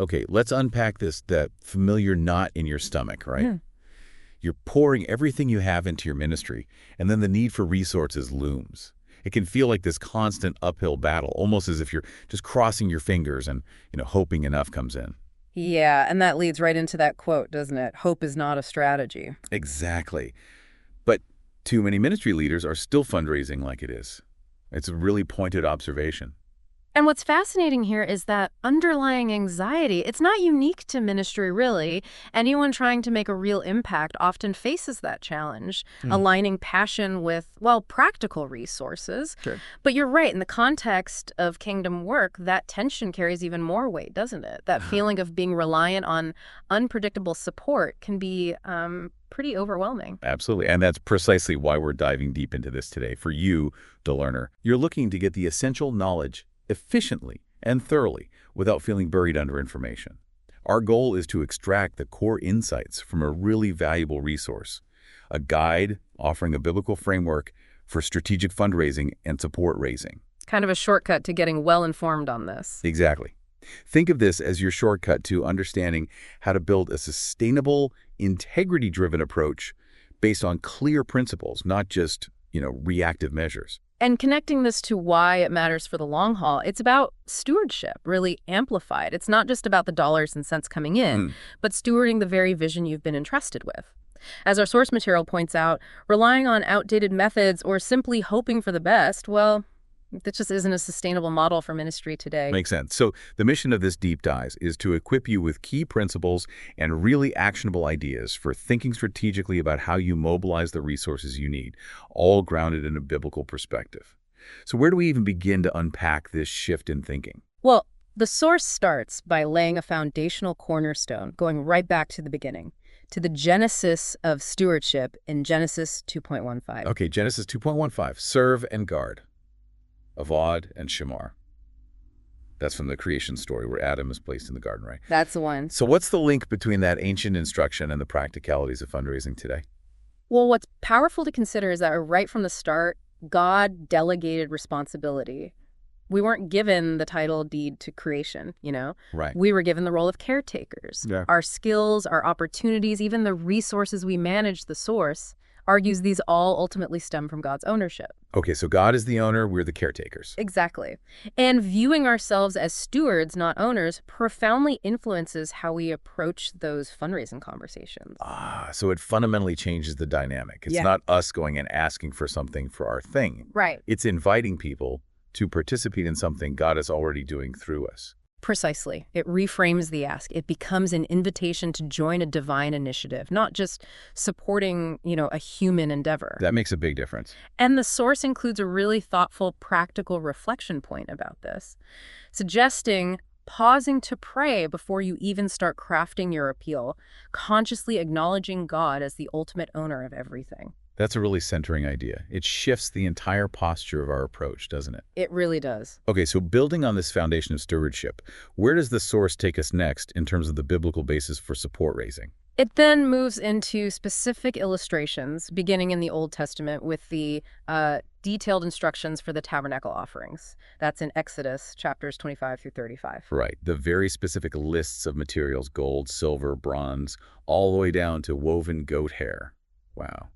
Okay, let's unpack that familiar knot in your stomach, right? Yeah. You're pouring everything you have into your ministry, and then the need for resources looms. It can feel like this constant uphill battle, almost as if you're just crossing your fingers and, hoping enough comes in. Yeah, and that leads right into that quote, doesn't it? Hope is not a strategy. Exactly. But too many ministry leaders are still fundraising like it is. It's a really pointed observation. And what's fascinating here is that underlying anxiety, it's not unique to ministry, really. Anyone trying to make a real impact often faces that challenge, Hmm. aligning passion with, well, practical resources. Sure. But you're right, in the context of kingdom work, that tension carries even more weight, doesn't it? That feeling of being reliant on unpredictable support can be pretty overwhelming. Absolutely. And that's precisely why we're diving deep into this today. For you, the learner, you're looking to get the essential knowledge efficiently and thoroughly without feeling buried under information. Our goal is to extract the core insights from a really valuable resource, a guide offering a biblical framework for strategic fundraising and support raising. Kind of a shortcut to getting well informed on this. Exactly. Think of this as your shortcut to understanding how to build a sustainable, integrity-driven approach based on clear principles, not just, reactive measures. And connecting this to why it matters for the long haul, it's about stewardship, really amplified. It's not just about the dollars and cents coming in, Mm. but stewarding the very vision you've been entrusted with. As our source material points out, relying on outdated methods or simply hoping for the best, well, that just isn't a sustainable model for ministry today. Makes sense. So the mission of this deep dive is to equip you with key principles and really actionable ideas for thinking strategically about how you mobilize the resources you need, all grounded in a biblical perspective. So where do we even begin to unpack this shift in thinking? Well, the source starts by laying a foundational cornerstone, going right back to the beginning, to the genesis of stewardship in Genesis 2.15. Okay, Genesis 2.15, serve and guard, Avad and Shamar. That's from the creation story where Adam is placed in the garden, right? That's the one. So what's the link between that ancient instruction and the practicalities of fundraising today? Well, what's powerful to consider is that right from the start, God delegated responsibility. We weren't given the title deed to creation, Right. We were given the role of caretakers. Yeah. Our skills, our opportunities, even the resources we manage, the source, argues these all ultimately stem from God's ownership. Okay, so God is the owner, we're the caretakers. Exactly. And viewing ourselves as stewards, not owners, profoundly influences how we approach those fundraising conversations. So it fundamentally changes the dynamic. It's Yeah. not us going and asking for something for our thing. Right. It's inviting people to participate in something God is already doing through us. Precisely. It reframes the ask. It becomes an invitation to join a divine initiative, not just supporting, a human endeavor. That makes a big difference. And the source includes a really thoughtful, practical reflection point about this, suggesting pausing to pray before you even start crafting your appeal, consciously acknowledging God as the ultimate owner of everything. That's a really centering idea. It shifts the entire posture of our approach, doesn't it? It really does. Okay, so building on this foundation of stewardship, where does the source take us next in terms of the biblical basis for support raising? It then moves into specific illustrations, beginning in the Old Testament with the detailed instructions for the tabernacle offerings. That's in Exodus chapters 25 through 35. Right, the very specific lists of materials, gold, silver, bronze, all the way down to woven goat hair. Wow.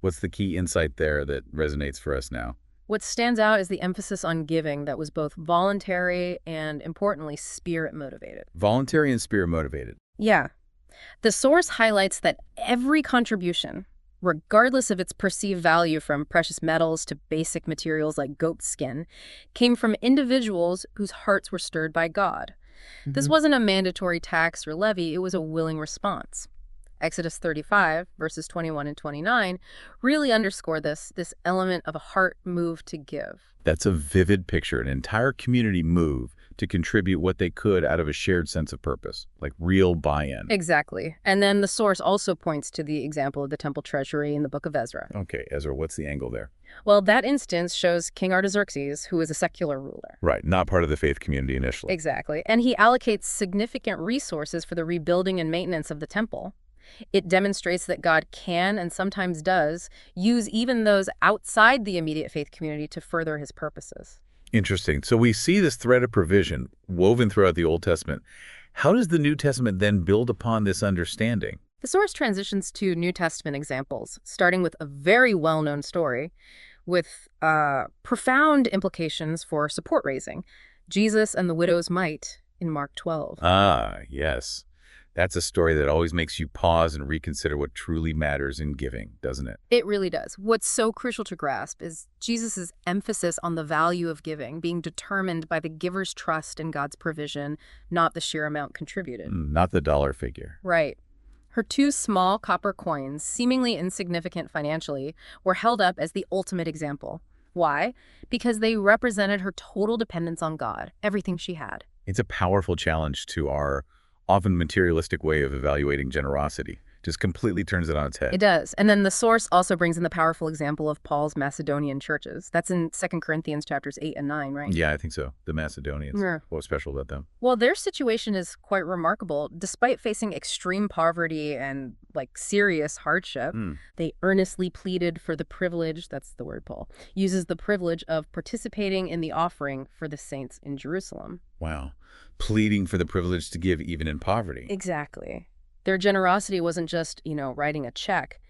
What's the key insight there that resonates for us now? What stands out is the emphasis on giving that was both voluntary and, importantly, spirit-motivated. Voluntary and spirit-motivated. Yeah. The source highlights that every contribution, regardless of its perceived value from precious metals to basic materials like goat skin, came from individuals whose hearts were stirred by God. This wasn't a mandatory tax or levy, it was a willing response. Exodus 35, verses 21 and 29, really underscore this element of a heart moved to give. That's a vivid picture, an entire community move to contribute what they could out of a shared sense of purpose, like real buy-in. Exactly. And then the source also points to the example of the temple treasury in the book of Ezra. Okay, Ezra, what's the angle there? Well, that instance shows King Artaxerxes, who is a secular ruler. Right, not part of the faith community initially. Exactly. And he allocates significant resources for the rebuilding and maintenance of the temple. It demonstrates that God can, and sometimes does, use even those outside the immediate faith community to further his purposes. Interesting. So we see this thread of provision woven throughout the Old Testament. How does the New Testament then build upon this understanding? The source transitions to New Testament examples, starting with a very well-known story with profound implications for support raising. Jesus and the widow's mite in Mark 12. Ah, yes. That's a story that always makes you pause and reconsider what truly matters in giving, doesn't it? It really does. What's so crucial to grasp is Jesus' emphasis on the value of giving being determined by the giver's trust in God's provision, not the sheer amount contributed. Not the dollar figure. Right. Her two small copper coins, seemingly insignificant financially, were held up as the ultimate example. Why? Because they represented her total dependence on God, everything she had. It's a powerful challenge to our often materialistic way of evaluating generosity. Just completely turns it on its head. It does. And then the source also brings in the powerful example of Paul's Macedonian churches. That's in 2 Corinthians chapters 8 and 9, right? Yeah, I think so. The Macedonians. Yeah. What's special about them? Well, their situation is quite remarkable. Despite facing extreme poverty and, serious hardship, they earnestly pleaded for the privilege, that's the word Paul uses, the privilege of participating in the offering for the saints in Jerusalem. Wow. Pleading for the privilege to give even in poverty. Exactly. Their generosity wasn't just, writing a check.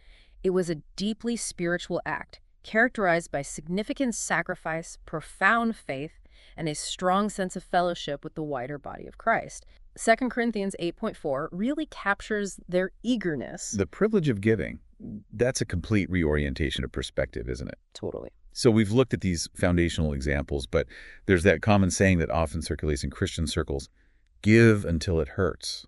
It was a deeply spiritual act, characterized by significant sacrifice, profound faith, and a strong sense of fellowship with the wider body of Christ. 2 Corinthians 8.4 really captures their eagerness. The privilege of giving, that's a complete reorientation of perspective, isn't it? Totally. So we've looked at these foundational examples, but there's that common saying that often circulates in Christian circles, give until it hurts.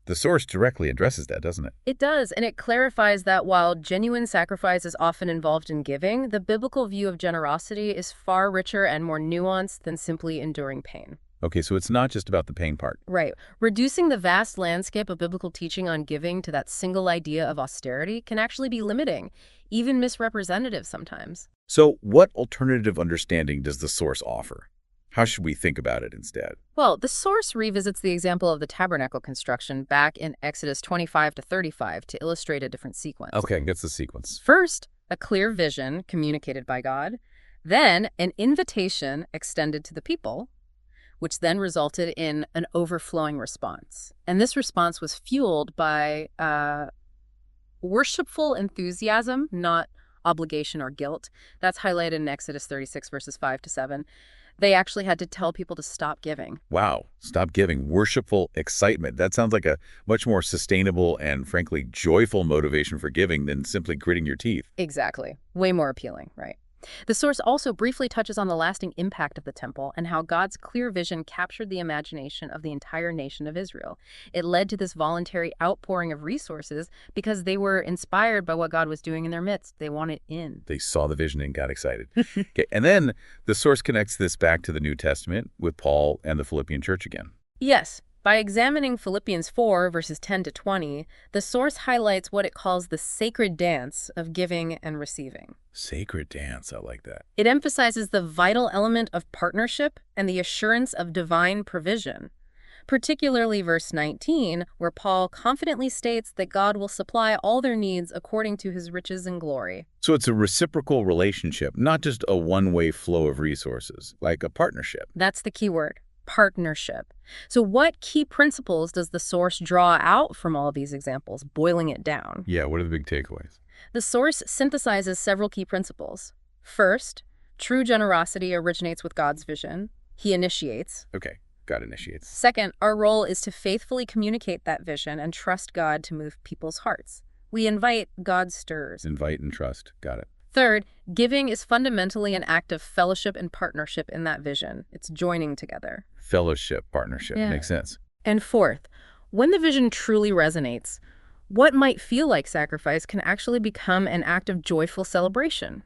The source directly addresses that, doesn't it? It does, and it clarifies that while genuine sacrifice is often involved in giving, the biblical view of generosity is far richer and more nuanced than simply enduring pain. Okay, so it's not just about the pain part. Right. Reducing the vast landscape of biblical teaching on giving to that single idea of austerity can actually be limiting, even misrepresentative sometimes. So what alternative understanding does the source offer? How should we think about it instead? Well, the source revisits the example of the tabernacle construction back in Exodus 25 to 35 to illustrate a different sequence. Okay, gets the sequence. First, a clear vision communicated by God, then an invitation extended to the people, which then resulted in an overflowing response. And this response was fueled by worshipful enthusiasm, not obligation or guilt. That's highlighted in Exodus 36, verses 5 to 7. They actually had to tell people to stop giving. Wow, stop giving. Worshipful excitement. That sounds like a much more sustainable and, frankly, joyful motivation for giving than simply gritting your teeth. Exactly. Way more appealing, right? The source also briefly touches on the lasting impact of the temple and how God's clear vision captured the imagination of the entire nation of Israel. It led to this voluntary outpouring of resources because they were inspired by what God was doing in their midst. They wanted in. They saw the vision and got excited. Okay, and then the source connects this back to the New Testament with Paul and the Philippian church again. Yes. By examining Philippians 4, verses 10 to 20, the source highlights what it calls the sacred dance of giving and receiving. Sacred dance, I like that. It emphasizes the vital element of partnership and the assurance of divine provision, particularly verse 19, where Paul confidently states that God will supply all their needs according to his riches and glory. So it's a reciprocal relationship, not just a one-way flow of resources, like a partnership. That's the key word. Partnership. So what key principles does the source draw out from all of these examples, boiling it down? Yeah, what are the big takeaways? The source synthesizes several key principles. First, true generosity originates with God's vision. He initiates. Okay, God initiates. Second, our role is to faithfully communicate that vision and trust God to move people's hearts. We invite, God stirs. Invite and trust. Got it. Third, giving is fundamentally an act of fellowship and partnership in that vision. It's joining together. Fellowship, partnership. Yeah. Makes sense. And fourth, when the vision truly resonates, what might feel like sacrifice can actually become an act of joyful celebration.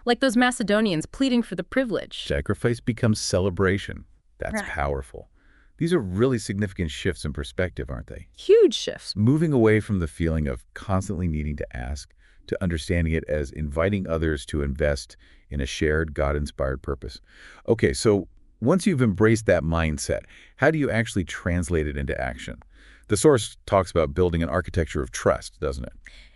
Like those Macedonians pleading for the privilege. Sacrifice becomes celebration. That's Right. powerful. These are really significant shifts in perspective, aren't they? Huge shifts. Moving away from the feeling of constantly needing to ask to understanding it as inviting others to invest in a shared God-inspired purpose. Okay, so once you've embraced that mindset, how do you actually translate it into action? The source talks about building an architecture of trust, doesn't it?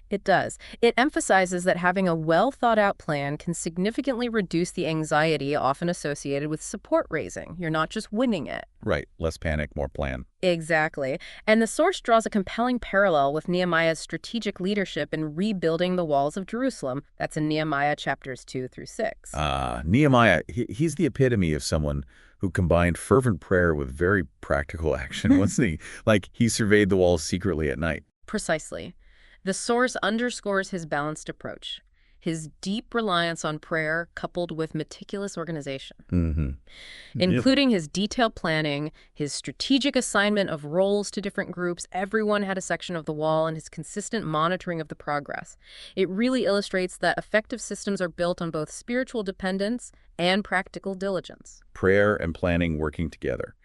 It does. It emphasizes that having a well-thought-out plan can significantly reduce the anxiety often associated with support raising. You're not just winging it. Right. Less panic, more plan. Exactly. And the source draws a compelling parallel with Nehemiah's strategic leadership in rebuilding the walls of Jerusalem. That's in Nehemiah chapters 2 through 6. Nehemiah, he's the epitome of someone who combined fervent prayer with very practical action, wasn't he? Like, he surveyed the walls secretly at night. Precisely. The source underscores his balanced approach, his deep reliance on prayer coupled with meticulous organization, including his detailed planning, his strategic assignment of roles to different groups. Everyone had a section of the wall, and his consistent monitoring of the progress. It really illustrates that effective systems are built on both spiritual dependence and practical diligence. Prayer and planning working together.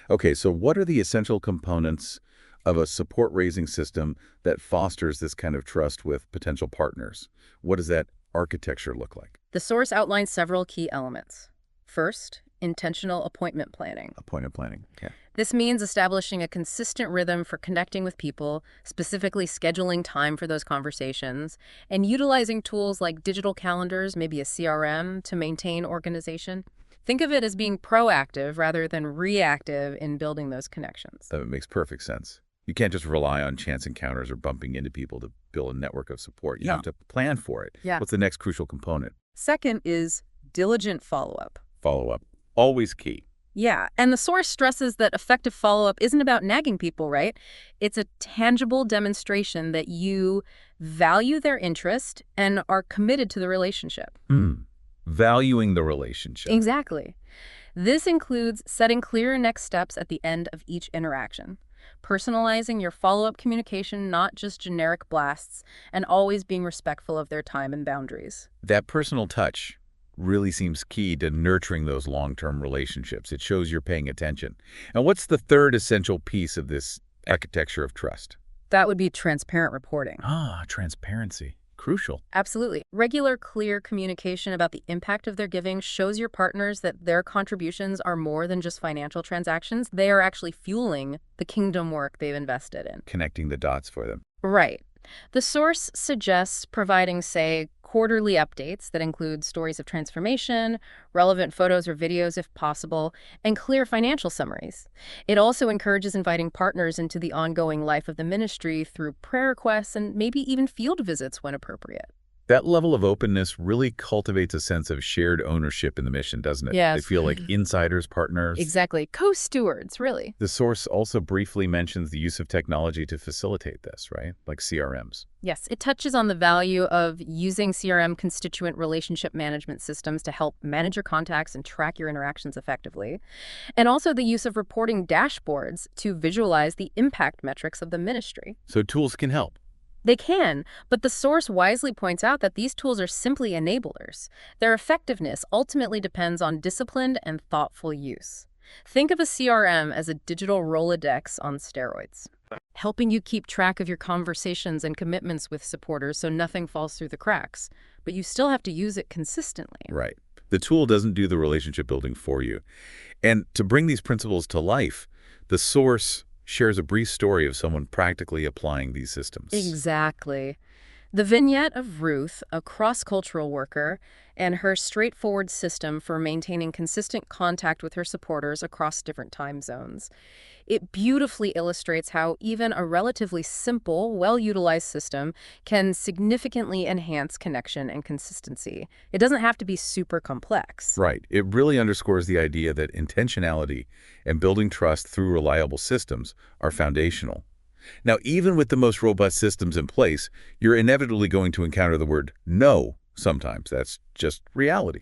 Okay, so what are the essential components of a support-raising system that fosters this kind of trust with potential partners? What does that architecture look like? The source outlines several key elements. First, intentional appointment planning. Appointment planning, okay. This means establishing a consistent rhythm for connecting with people, specifically scheduling time for those conversations, and utilizing tools like digital calendars, maybe a CRM, to maintain organization. Think of it as being proactive rather than reactive in building those connections. That makes perfect sense. You can't just rely on chance encounters or bumping into people to build a network of support. You have to plan for it. Yeah. What's the next crucial component? Second is diligent follow-up. Follow-up. Always key. Yeah, and the source stresses that effective follow-up isn't about nagging people, right? It's a tangible demonstration that you value their interest and are committed to the relationship. Valuing the relationship. Exactly. This includes setting clear next steps at the end of each interaction, personalizing your follow-up communication, not just generic blasts, and always being respectful of their time and boundaries. That personal touch really seems key to nurturing those long-term relationships. It shows you're paying attention. And what's the third essential piece of this architecture of trust? That would be transparent reporting. Transparency. Crucial. Absolutely. Regular, clear communication about the impact of their giving shows your partners that their contributions are more than just financial transactions. They are actually fueling the kingdom work they've invested in. Connecting the dots for them. Right. The source suggests providing, say, quarterly updates that include stories of transformation, relevant photos or videos if possible, and clear financial summaries. It also encourages inviting partners into the ongoing life of the ministry through prayer requests and maybe even field visits when appropriate. That level of openness really cultivates a sense of shared ownership in the mission, doesn't it? Yes. They feel like insiders, partners. Exactly. Co-stewards, really. The source also briefly mentions the use of technology to facilitate this, right? Like CRMs. Yes, it touches on the value of using CRM constituent relationship management systems to help manage your contacts and track your interactions effectively, and also the use of reporting dashboards to visualize the impact metrics of the ministry. So tools can help. They can, but the source wisely points out that these tools are simply enablers. Their effectiveness ultimately depends on disciplined and thoughtful use. Think of a CRM as a digital Rolodex on steroids, helping you keep track of your conversations and commitments with supporters so nothing falls through the cracks. But you still have to use it consistently. Right. The tool doesn't do the relationship building for you. And to bring these principles to life, the source shares a brief story of someone practically applying these systems. Exactly. The vignette of Ruth, a cross-cultural worker, and her straightforward system for maintaining consistent contact with her supporters across different time zones. It beautifully illustrates how even a relatively simple, well-utilized system can significantly enhance connection and consistency. It doesn't have to be super complex. Right. It really underscores the idea that intentionality and building trust through reliable systems are foundational. Now, even with the most robust systems in place, you're inevitably going to encounter the word no sometimes. That's just reality.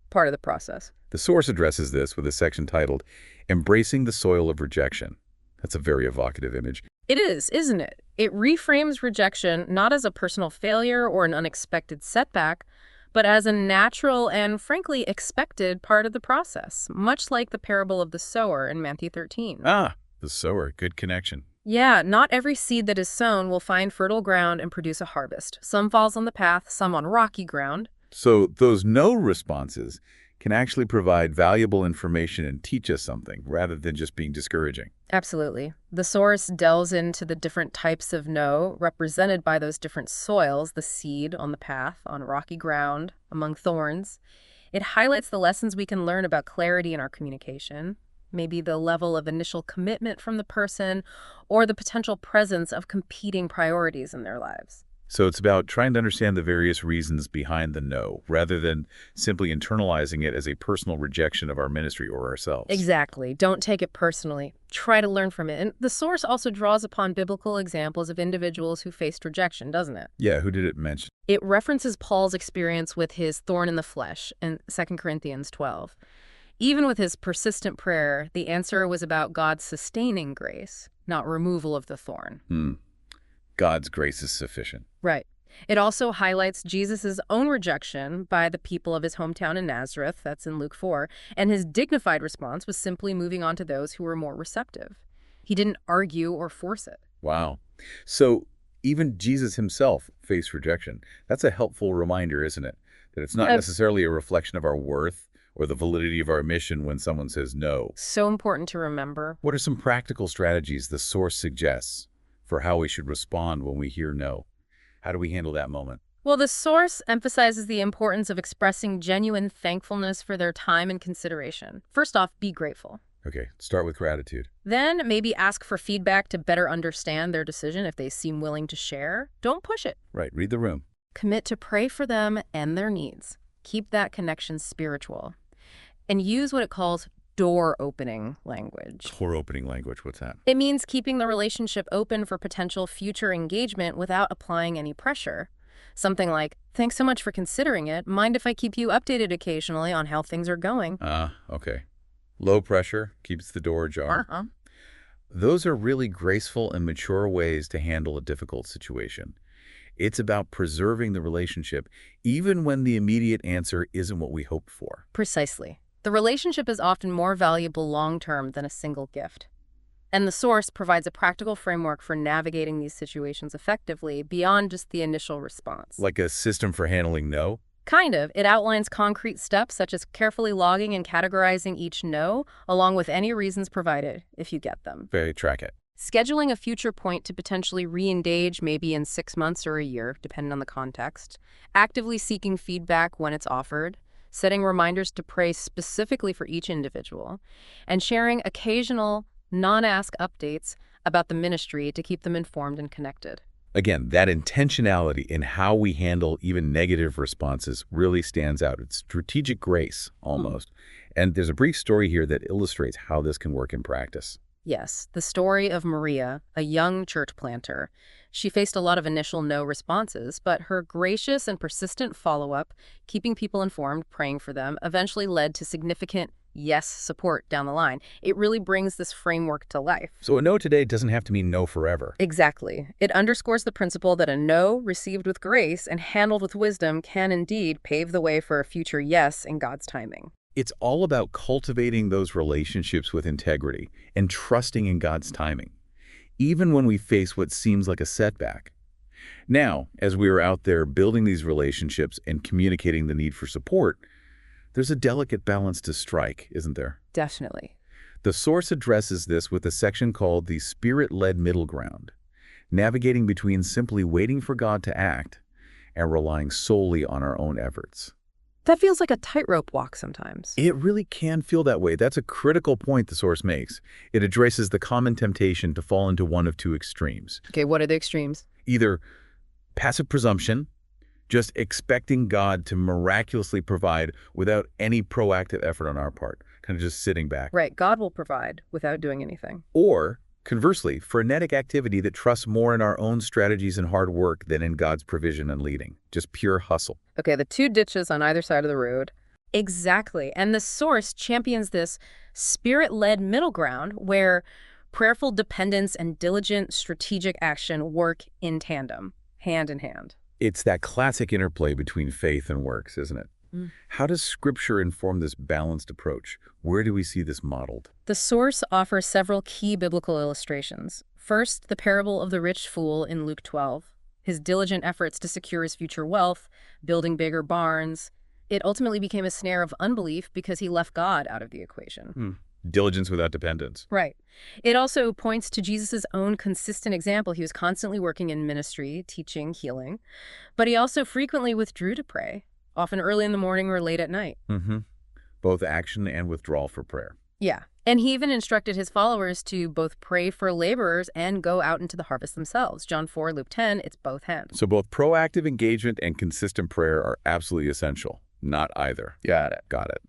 Part of the process. The source addresses this with a section titled, Embracing the Soil of Rejection. That's a very evocative image. It is, isn't it? It reframes rejection not as a personal failure or an unexpected setback, but as a natural and, frankly, expected part of the process, much like the parable of the sower in Matthew 13. The sower. Good connection. Yeah, not every seed that is sown will find fertile ground and produce a harvest. Some falls on the path, some on rocky ground. So those no responses can actually provide valuable information and teach us something rather than just being discouraging. Absolutely. The source delves into the different types of no represented by those different soils, the seed on the path, on rocky ground, among thorns. It highlights the lessons we can learn about clarity in our communication, maybe the level of initial commitment from the person, or the potential presence of competing priorities in their lives. So it's about trying to understand the various reasons behind the no, rather than simply internalizing it as a personal rejection of our ministry or ourselves. Exactly. Don't take it personally. Try to learn from it. And the source also draws upon biblical examples of individuals who faced rejection, doesn't it? Yeah, who did it mention? It references Paul's experience with his thorn in the flesh in 2 Corinthians 12. Even with his persistent prayer, the answer was about God's sustaining grace, not removal of the thorn. God's grace is sufficient. Right. It also highlights Jesus' own rejection by the people of his hometown in Nazareth, that's in Luke 4, and his dignified response was simply moving on to those who were more receptive. He didn't argue or force it. Wow. So even Jesus himself faced rejection. That's a helpful reminder, isn't it? That it's not necessarily a reflection of our worth or the validity of our mission when someone says no. So important to remember. What are some practical strategies the source suggests for how we should respond when we hear no? How do we handle that moment? Well, the source emphasizes the importance of expressing genuine thankfulness for their time and consideration. First off, be grateful. Okay, start with gratitude. Then maybe ask for feedback to better understand their decision if they seem willing to share. Don't push it. Right, read the room. Commit to pray for them and their needs. Keep that connection spiritual. And use what it calls door-opening language. Door-opening language, what's that? It means keeping the relationship open for potential future engagement without applying any pressure. Something like, thanks so much for considering it. Mind if I keep you updated occasionally on how things are going? Okay. Low pressure keeps the door ajar. Those are really graceful and mature ways to handle a difficult situation. It's about preserving the relationship even when the immediate answer isn't what we hoped for. Precisely. The relationship is often more valuable long-term than a single gift. And the source provides a practical framework for navigating these situations effectively beyond just the initial response. Like a system for handling no? Kind of. It outlines concrete steps such as carefully logging and categorizing each no, along with any reasons provided, if you get them. Okay, track it. Scheduling a future point to potentially re-engage maybe in 6 months or a year, depending on the context. Actively seeking feedback when it's offered. Setting reminders to pray specifically for each individual. And sharing occasional, non-ask updates about the ministry to keep them informed and connected. Again, that intentionality in how we handle even negative responses really stands out. It's strategic grace, almost. And there's a brief story here that illustrates how this can work in practice. Yes, the story of Maria, a young church planter. She faced a lot of initial no responses, but her gracious and persistent follow-up, keeping people informed, praying for them, eventually led to significant yes support down the line. It really brings this framework to life. So a no today doesn't have to mean no forever. Exactly. It underscores the principle that a no received with grace and handled with wisdom can indeed pave the way for a future yes in God's timing. It's all about cultivating those relationships with integrity and trusting in God's timing, even when we face what seems like a setback. Now, as we are out there building these relationships and communicating the need for support, there's a delicate balance to strike, isn't there? Definitely. The source addresses this with a section called the Spirit-led middle ground, navigating between simply waiting for God to act and relying solely on our own efforts. That feels like a tightrope walk sometimes. It really can feel that way. That's a critical point the source makes. It addresses the common temptation to fall into one of two extremes. Okay, what are the extremes? Either passive presumption, just expecting God to miraculously provide without any proactive effort on our part, kind of just sitting back. Right, God will provide without doing anything. Or, conversely, frenetic activity that trusts more in our own strategies and hard work than in God's provision and leading. Just pure hustle. Okay, the two ditches on either side of the road. Exactly. And the source champions this spirit-led middle ground where prayerful dependence and diligent strategic action work in tandem, hand in hand. It's that classic interplay between faith and works, isn't it? How does Scripture inform this balanced approach? Where do we see this modeled? The source offers several key biblical illustrations. First, the parable of the rich fool in Luke 12. His diligent efforts to secure his future wealth, building bigger barns. it ultimately became a snare of unbelief because he left God out of the equation. Diligence without dependence. Right. It also points to Jesus' own consistent example. He was constantly working in ministry, teaching, healing, but he also frequently withdrew to pray, often early in the morning or late at night. Both action and withdrawal for prayer. Yeah. And he even instructed his followers to both pray for laborers and go out into the harvest themselves. John 4, Luke 10, it's both hands. So both proactive engagement and consistent prayer are absolutely essential, not either. Got it.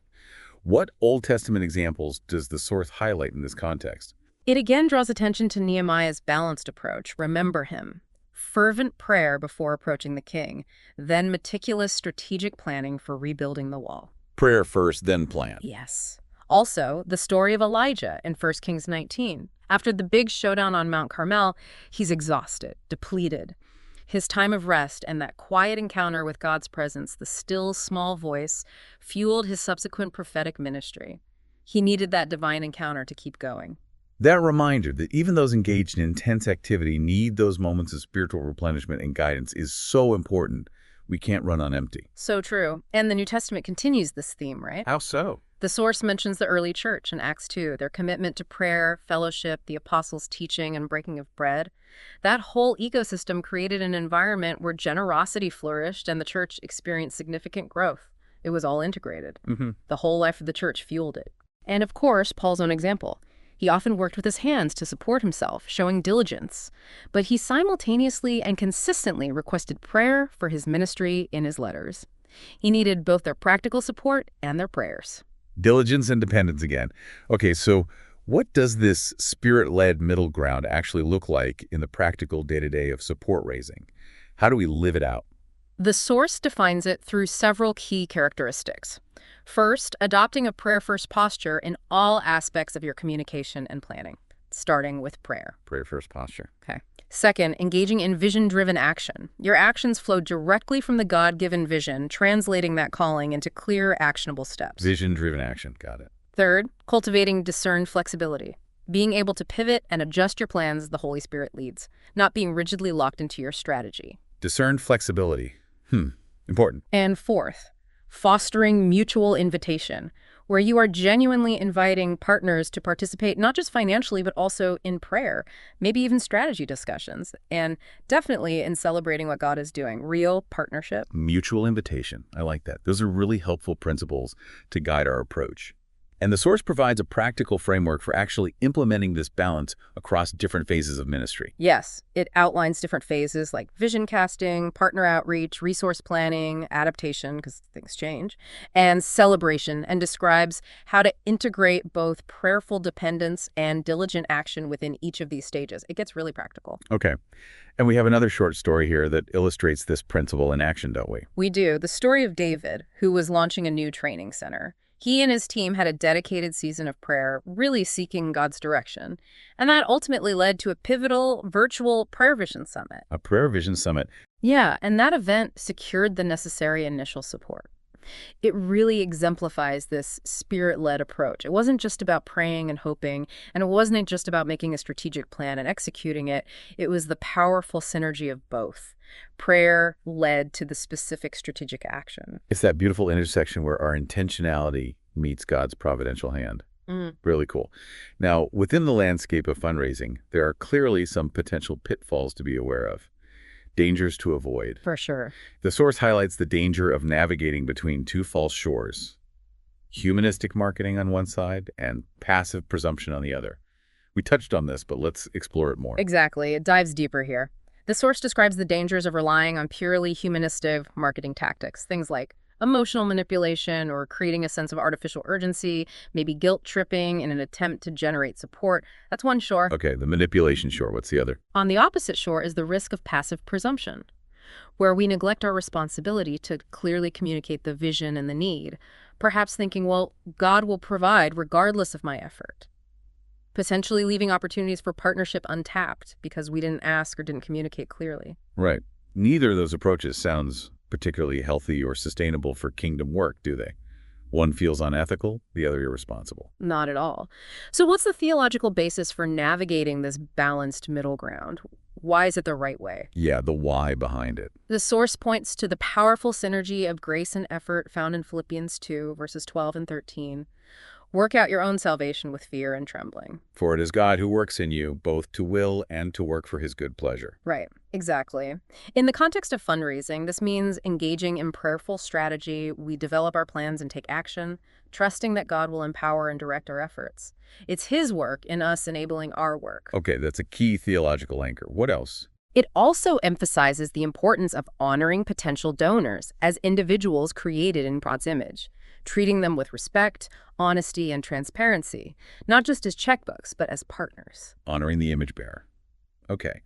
What Old Testament examples does the source highlight in this context? It again draws attention to Nehemiah's balanced approach. Remember him. Fervent prayer before approaching the king, then meticulous strategic planning for rebuilding the wall. Prayer first, then plan. Yes. Also, the story of Elijah in 1 Kings 19. After the big showdown on Mount Carmel, he's exhausted, depleted. His time of rest and that quiet encounter with God's presence, the still, small voice, fueled his subsequent prophetic ministry. He needed that divine encounter to keep going. That reminder that even those engaged in intense activity need those moments of spiritual replenishment and guidance is so important. We can't run on empty. So true. And the New Testament continues this theme, right? How so? The source mentions the early church in Acts 2, their commitment to prayer, fellowship, the apostles' teaching, and breaking of bread. That whole ecosystem created an environment where generosity flourished and the church experienced significant growth. It was all integrated. The whole life of the church fueled it. And of course, Paul's own example. He often worked with his hands to support himself, showing diligence. But he simultaneously and consistently requested prayer for his ministry in his letters. He needed both their practical support and their prayers. Diligence and dependence again. Okay, so what does this spirit-led middle ground actually look like in the practical day-to-day of support raising? How do we live it out? The source defines it through several key characteristics. First, adopting a prayer-first posture in all aspects of your communication and planning, starting with prayer. Prayer-first posture. Okay. Second, engaging in vision-driven action. Your actions flow directly from the God-given vision, translating that calling into clear, actionable steps. Vision-driven action. Got it. Third, cultivating discerned flexibility. Being able to pivot and adjust your plans as the Holy Spirit leads, not being rigidly locked into your strategy. Discerned flexibility. Important. And fourth, fostering mutual invitation, where you are genuinely inviting partners to participate not just financially, but also in prayer, maybe even strategy discussions, and definitely in celebrating what God is doing. Real partnership. Mutual invitation. I like that. Those are really helpful principles to guide our approach. And the source provides a practical framework for actually implementing this balance across different phases of ministry. Yes, it outlines different phases like vision casting, partner outreach, resource planning, adaptation, because things change, and celebration, and describes how to integrate both prayerful dependence and diligent action within each of these stages. It gets really practical. Okay. And we have another short story here that illustrates this principle in action, don't we? We do. The story of David, who was launching a new training center. He and his team had a dedicated season of prayer, really seeking God's direction. And that ultimately led to a pivotal virtual Prayer Vision Summit. A Prayer Vision Summit. Yeah, and that event secured the necessary initial support. It really exemplifies this spirit-led approach. It wasn't just about praying and hoping, and it wasn't just about making a strategic plan and executing it. It was the powerful synergy of both. Prayer led to the specific strategic action. It's that beautiful intersection where our intentionality meets God's providential hand. Really cool. Now, within the landscape of fundraising, there are clearly some potential pitfalls to be aware of. Dangers to avoid. For sure. The source highlights the danger of navigating between two false shores. Humanistic marketing on one side and passive presumption on the other. We touched on this, but let's explore it more. Exactly. It dives deeper here. The source describes the dangers of relying on purely humanistic marketing tactics, things like emotional manipulation or creating a sense of artificial urgency, maybe guilt tripping in an attempt to generate support. That's one shore. Okay, the manipulation shore. What's the other? On the opposite shore is the risk of passive presumption, where we neglect our responsibility to clearly communicate the vision and the need, perhaps thinking, well, God will provide regardless of my effort. Potentially leaving opportunities for partnership untapped because we didn't ask or didn't communicate clearly. Right. Neither of those approaches sounds particularly healthy or sustainable for kingdom work, do they? One feels unethical, the other irresponsible. Not at all. So what's the theological basis for navigating this balanced middle ground? Why is it the right way? Yeah, the why behind it. The source points to the powerful synergy of grace and effort found in Philippians 2, verses 12 and 13. Work out your own salvation with fear and trembling. For it is God who works in you, both to will and to work for his good pleasure. Right, exactly. In the context of fundraising, this means engaging in prayerful strategy. We develop our plans and take action, trusting that God will empower and direct our efforts. It's his work in us enabling our work. Okay, that's a key theological anchor. What else? It also emphasizes the importance of honoring potential donors as individuals created in God's image, treating them with respect, honesty, and transparency, not just as checkbooks, but as partners. Honoring the image bearer. Okay,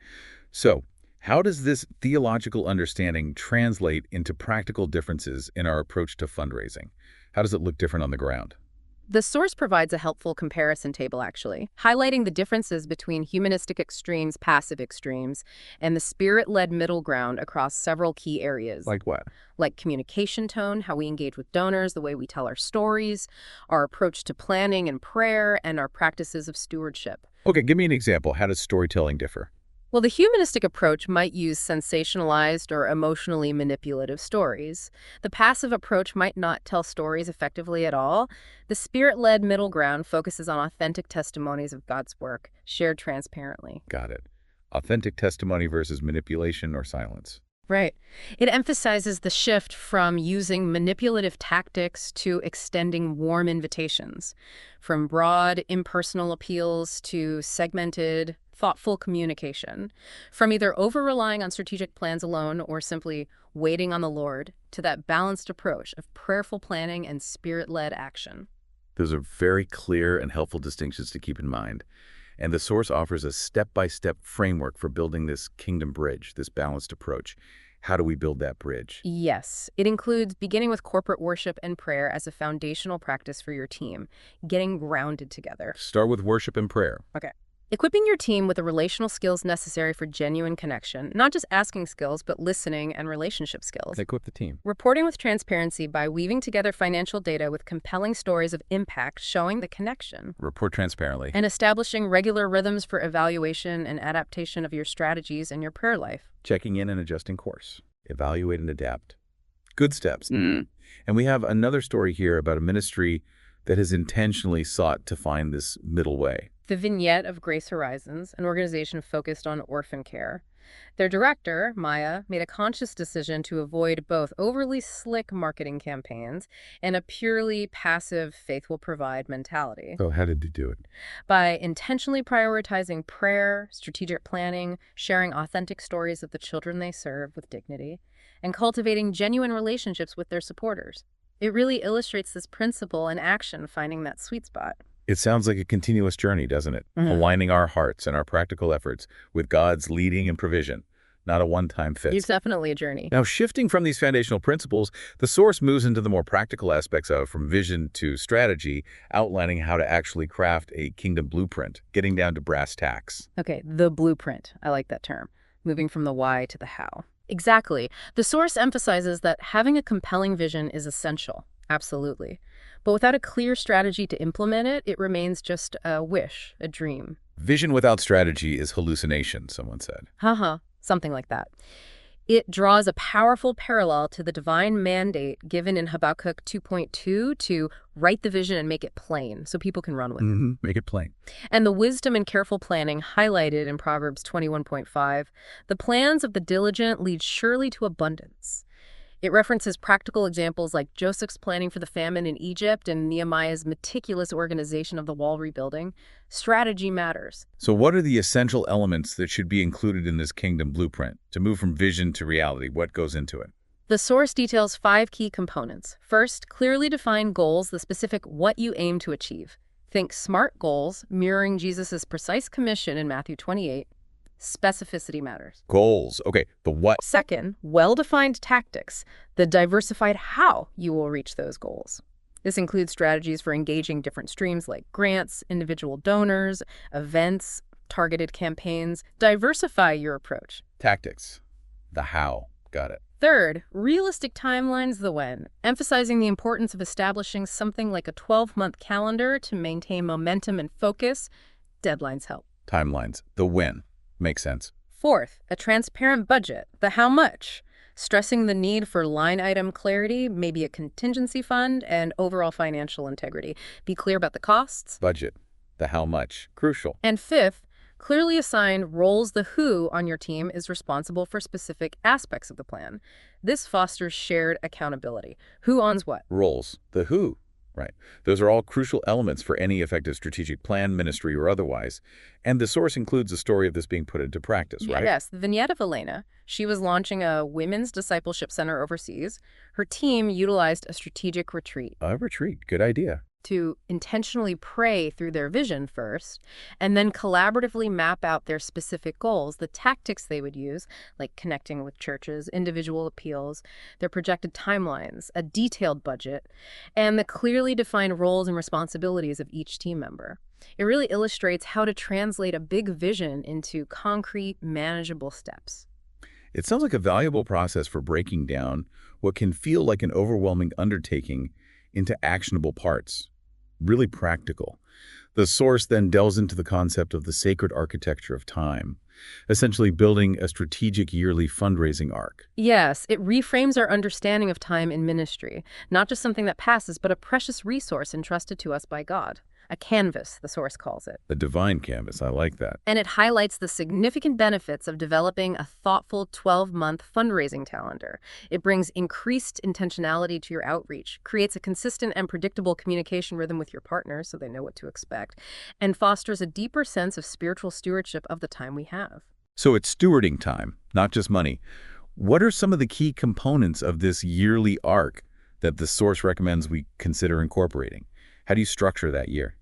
so how does this theological understanding translate into practical differences in our approach to fundraising? How does it look different on the ground? The source provides a helpful comparison table, actually, highlighting the differences between humanistic extremes, passive extremes, and the spirit-led middle ground across several key areas. Like what? Like communication tone, how we engage with donors, the way we tell our stories, our approach to planning and prayer, and our practices of stewardship. Okay, give me an example. How does storytelling differ? Well, the humanistic approach might use sensationalized or emotionally manipulative stories. The passive approach might not tell stories effectively at all. The spirit-led middle ground focuses on authentic testimonies of God's work, shared transparently. Got it. Authentic testimony versus manipulation or silence. Right. It emphasizes the shift from using manipulative tactics to extending warm invitations, from broad, impersonal appeals to segmented, thoughtful communication, from either over-relying on strategic plans alone or simply waiting on the Lord to that balanced approach of prayerful planning and spirit-led action. Those are very clear and helpful distinctions to keep in mind. And the source offers a step-by-step framework for building this kingdom bridge, this balanced approach. How do we build that bridge? Yes, it includes beginning with corporate worship and prayer as a foundational practice for your team, getting grounded together. Start with worship and prayer. Okay. Equipping your team with the relational skills necessary for genuine connection, not just asking skills, but listening and relationship skills. Equip the team. Reporting with transparency by weaving together financial data with compelling stories of impact showing the connection. Report transparently. And establishing regular rhythms for evaluation and adaptation of your strategies and your prayer life. Checking in and adjusting course. Evaluate and adapt. Good steps. And we have another story here about a ministry that has intentionally sought to find this middle way. The Vignette of Grace Horizons, an organization focused on orphan care. Their director, Maya, made a conscious decision to avoid both overly slick marketing campaigns and a purely passive faith will provide mentality. So how did you do it? By intentionally prioritizing prayer, strategic planning, sharing authentic stories of the children they serve with dignity, and cultivating genuine relationships with their supporters. It really illustrates this principle in action, finding that sweet spot. It sounds like a continuous journey, doesn't it? Aligning our hearts and our practical efforts with God's leading and provision, not a one-time fix. It's definitely a journey. Now, shifting from these foundational principles, the source moves into the more practical aspects of from vision to strategy, outlining how to actually craft a kingdom blueprint, getting down to brass tacks. Okay, the blueprint. I like that term. Moving from the why to the how. Exactly. The source emphasizes that having a compelling vision is essential. Absolutely. But without a clear strategy to implement it, it remains just a wish, a dream. Vision without strategy is hallucination, someone said. Something like that. It draws a powerful parallel to the divine mandate given in Habakkuk 2.2 to write the vision and make it plain so people can run with it. Make it plain. And the wisdom and careful planning highlighted in Proverbs 21.5, the plans of the diligent lead surely to abundance. It references practical examples like Joseph's planning for the famine in Egypt and Nehemiah's meticulous organization of the wall rebuilding. Strategy matters. So what are the essential elements that should be included in this kingdom blueprint to move from vision to reality? What goes into it? The source details 5 key components. First, clearly define goals, the specific what you aim to achieve. Think SMART goals, mirroring Jesus' precise commission in Matthew 28. Specificity matters. Goals. Okay, the what? Second, well-defined tactics, the diversified how you will reach those goals. This includes strategies for engaging different streams like grants, individual donors, events, targeted campaigns. Diversify your approach. Tactics. The how. Got it. Third, realistic timelines the when, emphasizing the importance of establishing something like a 12-month calendar to maintain momentum and focus. Deadlines help. Timelines, the when. Makes sense. Fourth, a transparent budget, the how much, stressing the need for line item clarity, maybe a contingency fund, and overall financial integrity. Be clear about the costs. Budget, the how much. Crucial. And fifth, clearly assign roles. The who on your team is responsible for specific aspects of the plan. This fosters shared accountability. Who owns what? Roles, the who. Right. Those are all crucial elements for any effective strategic plan, ministry, or otherwise. And the source includes a story of this being put into practice, right? Yes, the vignette of Elena. She was launching a women's discipleship center overseas. Her team utilized a strategic retreat. A retreat. Good idea. To intentionally pray through their vision first, and then collaboratively map out their specific goals, the tactics they would use, like connecting with churches, individual appeals, their projected timelines, a detailed budget, and the clearly defined roles and responsibilities of each team member. It really illustrates how to translate a big vision into concrete, manageable steps. It sounds like a valuable process for breaking down what can feel like an overwhelming undertaking into actionable parts. Really practical. The source then delves into the concept of the sacred architecture of time, essentially building a strategic yearly fundraising arc. Yes, it reframes our understanding of time in ministry, not just something that passes, but a precious resource entrusted to us by God. A canvas, the source calls it. A divine canvas, I like that. And it highlights the significant benefits of developing a thoughtful 12-month fundraising calendar. It brings increased intentionality to your outreach, creates a consistent and predictable communication rhythm with your partners so they know what to expect, and fosters a deeper sense of spiritual stewardship of the time we have. So it's stewarding time, not just money. What are some of the key components of this yearly arc that the source recommends we consider incorporating? How do you structure that year?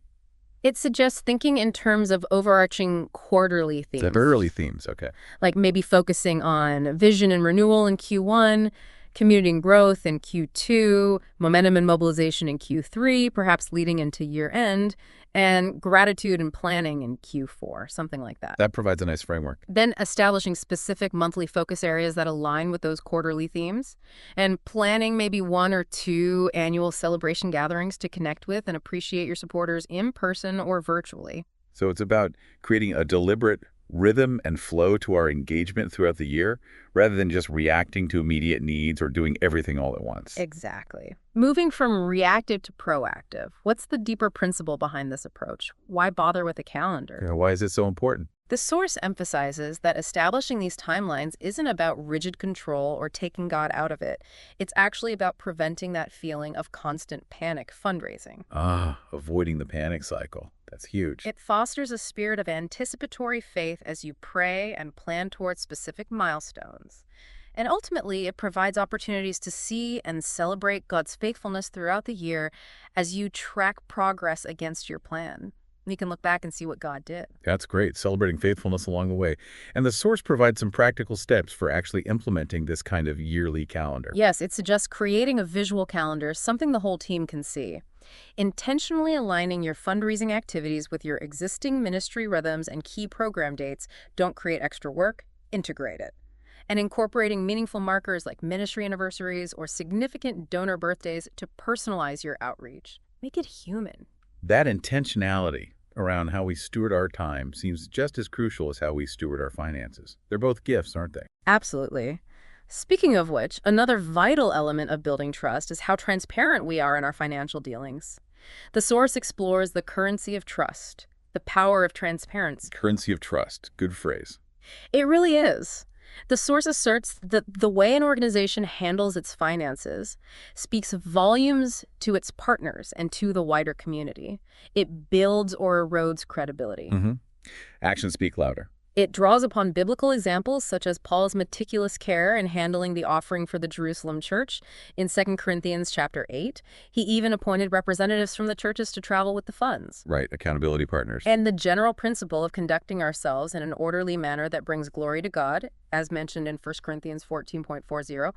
It suggests thinking in terms of overarching quarterly themes. Quarterly themes, okay. Like maybe focusing on vision and renewal in Q1, community and growth in Q2, momentum and mobilization in Q3, perhaps leading into year end, and gratitude and planning in Q4, something like that. That provides a nice framework. Then establishing specific monthly focus areas that align with those quarterly themes, and planning maybe 1 or 2 annual celebration gatherings to connect with and appreciate your supporters in person or virtually. So it's about creating a deliberate rhythm and flow to our engagement throughout the year, rather than just reacting to immediate needs or doing everything all at once. Exactly. Moving from reactive to proactive, what's the deeper principle behind this approach? Why bother with a calendar? Yeah, why is it so important? The source emphasizes that establishing these timelines isn't about rigid control or taking God out of it. It's actually about preventing that feeling of constant panic fundraising. Avoiding the panic cycle. That's huge. It fosters a spirit of anticipatory faith as you pray and plan towards specific milestones. And ultimately, it provides opportunities to see and celebrate God's faithfulness throughout the year as you track progress against your plan. You can look back and see what God did. That's great, celebrating faithfulness along the way. And the source provides some practical steps for actually implementing this kind of yearly calendar. Yes, it suggests creating a visual calendar, something the whole team can see. Intentionally aligning your fundraising activities with your existing ministry rhythms and key program dates. Don't create extra work, integrate it. And incorporating meaningful markers like ministry anniversaries or significant donor birthdays to personalize your outreach. Make it human. That intentionality around how we steward our time seems just as crucial as how we steward our finances. They're both gifts, aren't they? Absolutely. Speaking of which, another vital element of building trust is how transparent we are in our financial dealings. The source explores the currency of trust, the power of transparency. Currency of trust. Good phrase. It really is. The source asserts that the way an organization handles its finances speaks volumes to its partners and to the wider community. It builds or erodes credibility. Actions speak louder. It draws upon biblical examples such as Paul's meticulous care in handling the offering for the Jerusalem church in 2 Corinthians chapter 8. He even appointed representatives from the churches to travel with the funds. Right, accountability partners. And the general principle of conducting ourselves in an orderly manner that brings glory to God, as mentioned in 1 Corinthians 14.40,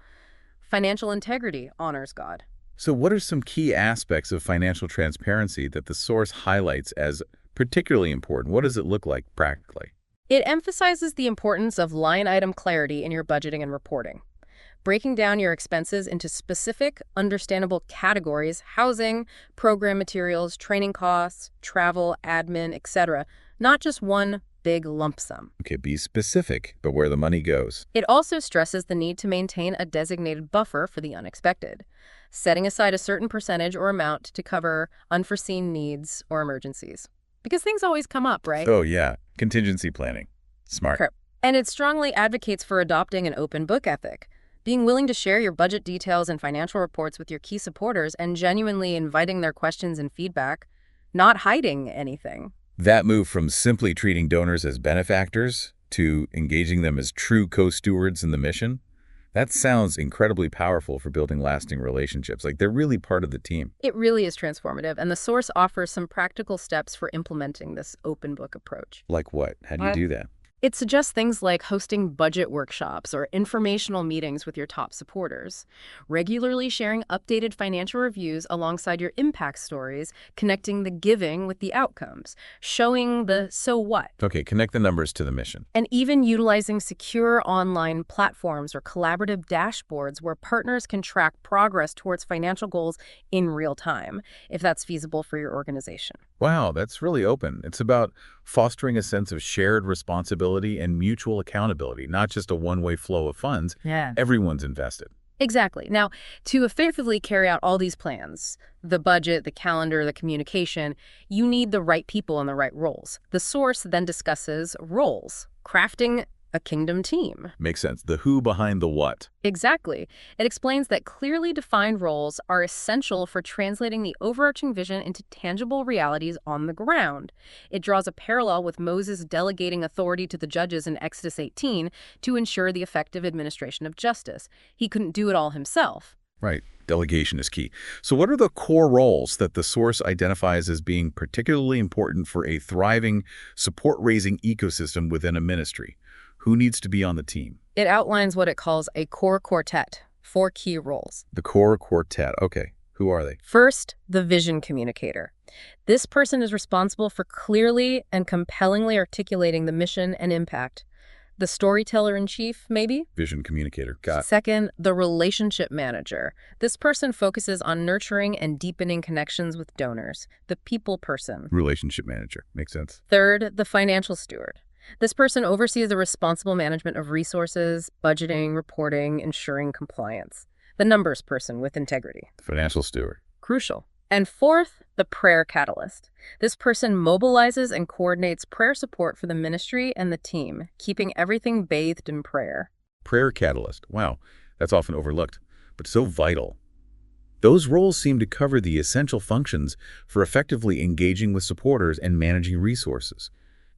financial integrity honors God. So what are some key aspects of financial transparency that the source highlights as particularly important? What does it look like practically? It emphasizes the importance of line item clarity in your budgeting and reporting. breaking down your expenses into specific, understandable categories: housing, program materials, training costs, travel, admin, etc. Not just one big lump sum. Okay, be specific, but where the money goes. It also stresses the need to maintain a designated buffer for the unexpected, setting aside a certain percentage or amount to cover unforeseen needs or emergencies. Because things always come up, right? Oh, yeah. Contingency planning. Smart. Correct. And it strongly advocates for adopting an open book ethic, being willing to share your budget details and financial reports with your key supporters and genuinely inviting their questions and feedback, not hiding anything. That move from simply treating donors as benefactors to engaging them as true co-stewards in the mission, that sounds incredibly powerful for building lasting relationships. Like they're really part of the team. It really is transformative, and the source offers some practical steps for implementing this open book approach. Like what? How do you do that? It suggests things like hosting budget workshops or informational meetings with your top supporters, regularly sharing updated financial reviews alongside your impact stories, connecting the giving with the outcomes, showing the so what, Okay, connect the numbers to the mission. and even utilizing secure online platforms or collaborative dashboards where partners can track progress towards financial goals in real time, if that's feasible for your organization. Wow, that's really open. It's about fostering a sense of shared responsibility and mutual accountability, not just a one-way flow of funds. Yeah. Everyone's invested. Exactly. Now, to effectively carry out all these plans, the budget, the calendar, the communication, you need the right people in the right roles. The source then discusses roles, crafting a kingdom team. Makes sense. The who behind the what. Exactly. It explains that clearly defined roles are essential for translating the overarching vision into tangible realities on the ground. It draws a parallel with Moses delegating authority to the judges in Exodus 18 to ensure the effective administration of justice. He couldn't do it all himself. Right. Delegation is key. So what are the core roles that the source identifies as being particularly important for a thriving, support-raising ecosystem within a ministry? Who needs to be on the team? It outlines what it calls a core quartet, 4 key roles. The core quartet. Okay. Who are they? First, the vision communicator. This person is responsible for clearly and compellingly articulating the mission and impact. The storyteller-in-chief, maybe? Vision communicator. Got it. Second, the relationship manager. This person focuses on nurturing and deepening connections with donors. The people person. Relationship manager. Makes sense. Third, the financial steward. This person oversees the responsible management of resources, budgeting, reporting, ensuring compliance. The numbers person with integrity. Financial steward. Crucial. And fourth, the prayer catalyst. This person mobilizes and coordinates prayer support for the ministry and the team, keeping everything bathed in prayer. Prayer catalyst. Wow. That's often overlooked, but so vital. Those roles seem to cover the essential functions for effectively engaging with supporters and managing resources.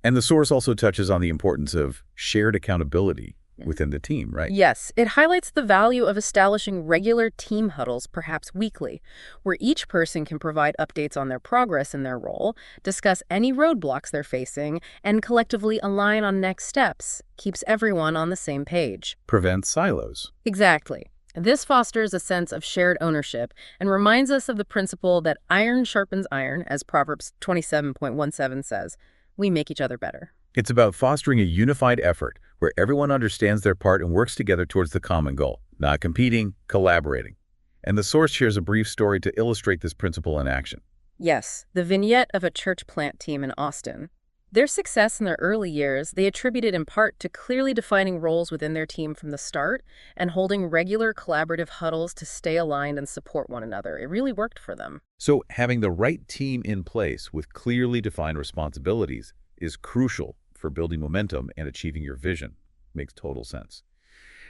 And the source also touches on the importance of shared accountability within the team, right? Yes, it highlights the value of establishing regular team huddles, perhaps weekly, where each person can provide updates on their progress in their role, discuss any roadblocks they're facing, and collectively align on next steps. Keeps everyone on the same page. Prevent silos. Exactly. This fosters a sense of shared ownership and reminds us of the principle that iron sharpens iron, as Proverbs 27.17 says. We make each other better. It's about fostering a unified effort where everyone understands their part and works together towards the common goal, not competing, collaborating. And the source shares a brief story to illustrate this principle in action. Yes, the vignette of a church plant team in Austin. Their success in their early years, they attributed in part to clearly defining roles within their team from the start and holding regular collaborative huddles to stay aligned and support one another. It really worked for them. So having the right team in place with clearly defined responsibilities is crucial for building momentum and achieving your vision. Makes total sense.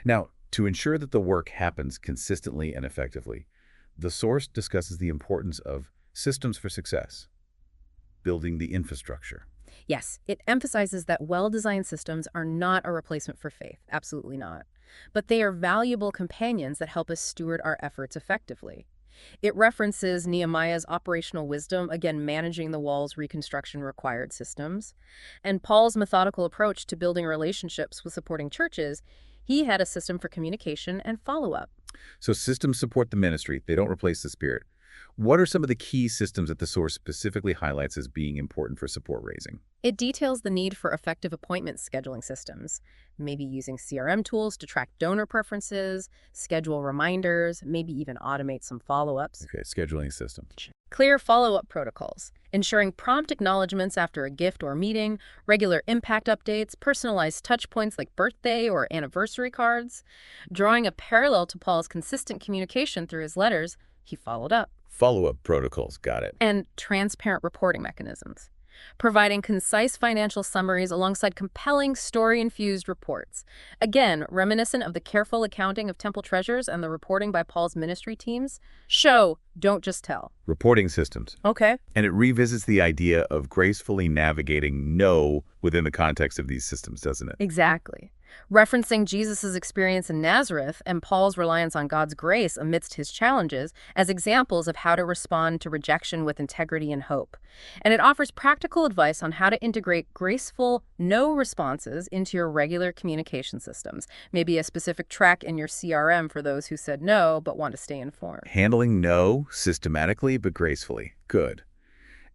Now, to ensure that the work happens consistently and effectively, the source discusses the importance of systems for success, building the infrastructure. Yes, it emphasizes that well-designed systems are not a replacement for faith. Absolutely not. But they are valuable companions that help us steward our efforts effectively. It references Nehemiah's operational wisdom, again managing the wall's reconstruction required systems, and Paul's methodical approach to building relationships with supporting churches. He had a system for communication and follow-up. So systems support the ministry. They don't replace the spirit. What are some of the key systems that the source specifically highlights as being important for support raising? It details the need for effective appointment scheduling systems, maybe using CRM tools to track donor preferences, schedule reminders, maybe even automate some follow-ups. Okay, scheduling systems. Clear follow-up protocols, ensuring prompt acknowledgments after a gift or meeting, regular impact updates, personalized touch points like birthday or anniversary cards. Drawing a parallel to Paul's consistent communication through his letters, he followed up. Follow-up protocols, got it. And transparent reporting mechanisms, providing concise financial summaries alongside compelling story-infused reports. Again, reminiscent of the careful accounting of temple treasures and the reporting by Paul's ministry teams. Show, don't just tell. Reporting systems. Okay. And it revisits the idea of gracefully navigating no within the context of these systems, doesn't it? Exactly. Referencing Jesus' experience in Nazareth and Paul's reliance on God's grace amidst his challenges as examples of how to respond to rejection with integrity and hope. And it offers practical advice on how to integrate graceful no responses into your regular communication systems. Maybe a specific track in your CRM for those who said no but want to stay informed. Handling no systematically but gracefully. Good.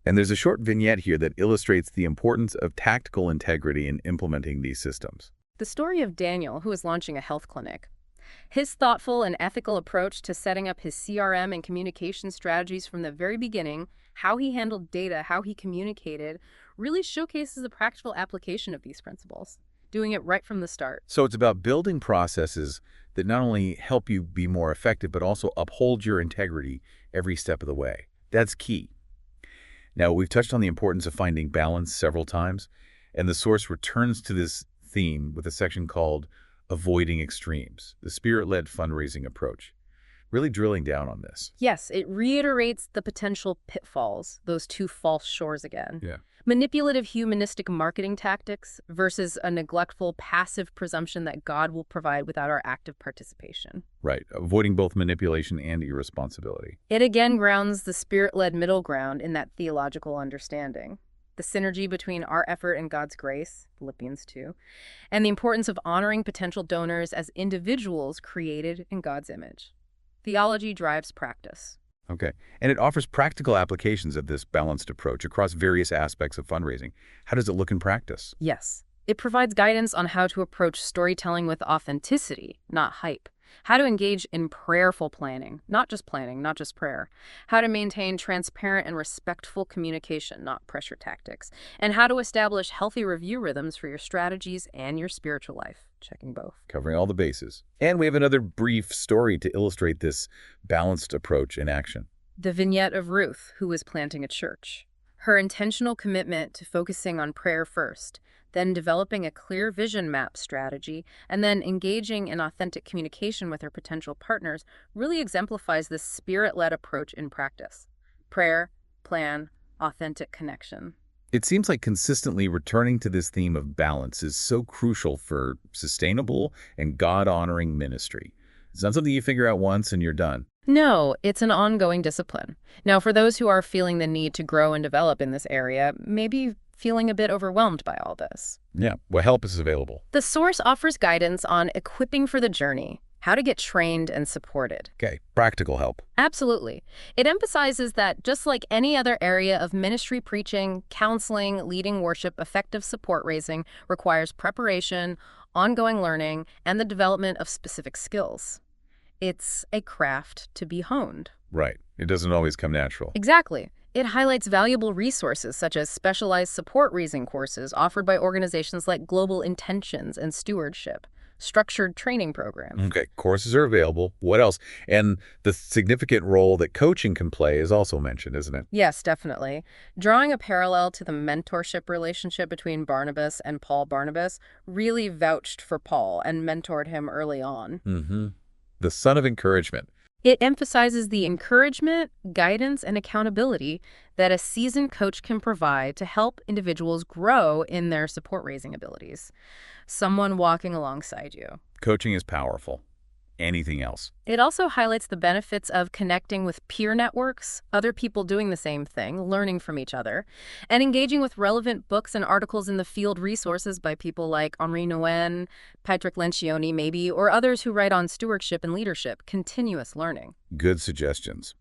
And there's a short vignette here that illustrates the importance of tactical integrity in implementing these systems. The story of Daniel, who is launching a health clinic. His thoughtful and ethical approach to setting up his CRM and communication strategies from the very beginning, how he handled data, how he communicated, really showcases the practical application of these principles, doing it right from the start. So it's about building processes that not only help you be more effective, but also uphold your integrity every step of the way. That's key. Now, we've touched on the importance of finding balance several times, and the source returns to this theme with a section called Avoiding Extremes, the Spirit-led fundraising approach, really drilling down on this. Yes, it reiterates the potential pitfalls, those two false shores again. Yeah. Manipulative humanistic marketing tactics versus a neglectful passive presumption that God will provide without our active participation. Right, avoiding both manipulation and irresponsibility. It again grounds the Spirit-led middle ground in that theological understanding. The synergy between our effort and God's grace, Philippians 2, and the importance of honoring potential donors as individuals created in God's image. Theology drives practice. Okay, and it offers practical applications of this balanced approach across various aspects of fundraising. How does it look in practice? Yes, it provides guidance on how to approach storytelling with authenticity, not hype. How to engage in prayerful planning, not just prayer. How to maintain transparent and respectful communication, not pressure tactics. And how to establish healthy review rhythms for your strategies and your spiritual life. Checking both. Covering all the bases. And we have another brief story to illustrate this balanced approach in action. The vignette of Ruth, who was planting a church. Her intentional commitment to focusing on prayer first, then developing a clear vision map strategy, and then engaging in authentic communication with her potential partners really exemplifies this spirit-led approach in practice. Prayer, plan, authentic connection. It seems like consistently returning to this theme of balance is so crucial for sustainable and God-honoring ministry. It's not something you figure out once and you're done. No, it's an ongoing discipline. Now, for those who are feeling the need to grow and develop in this area, maybe feeling a bit overwhelmed by all this. Yeah, well, help is available. The source offers guidance on equipping for the journey, how to get trained and supported. Okay, practical help. Absolutely. It emphasizes that just like any other area of ministry preaching, counseling, leading worship, effective support raising requires preparation, ongoing learning, and the development of specific skills. It's a craft to be honed. Right. It doesn't always come natural. Exactly. It highlights valuable resources such as specialized support raising courses offered by organizations like Global Intentions and Stewardship, structured training programs. Okay, courses are available. What else? And the significant role that coaching can play is also mentioned, isn't it? Yes, definitely. Drawing a parallel to the mentorship relationship between Barnabas and Paul, Barnabas really vouched for Paul and mentored him early on. Mm-hmm. The son of encouragement. It emphasizes the encouragement, guidance, and accountability that a seasoned coach can provide to help individuals grow in their support raising abilities. Someone walking alongside you. Coaching is powerful. Anything else? It also highlights the benefits of connecting with peer networks, other people doing the same thing, learning from each other, and engaging with relevant books and articles in the field resources by people like Henri Nouwen, Patrick Lencioni maybe, or others who write on stewardship and leadership, continuous learning. Good suggestions.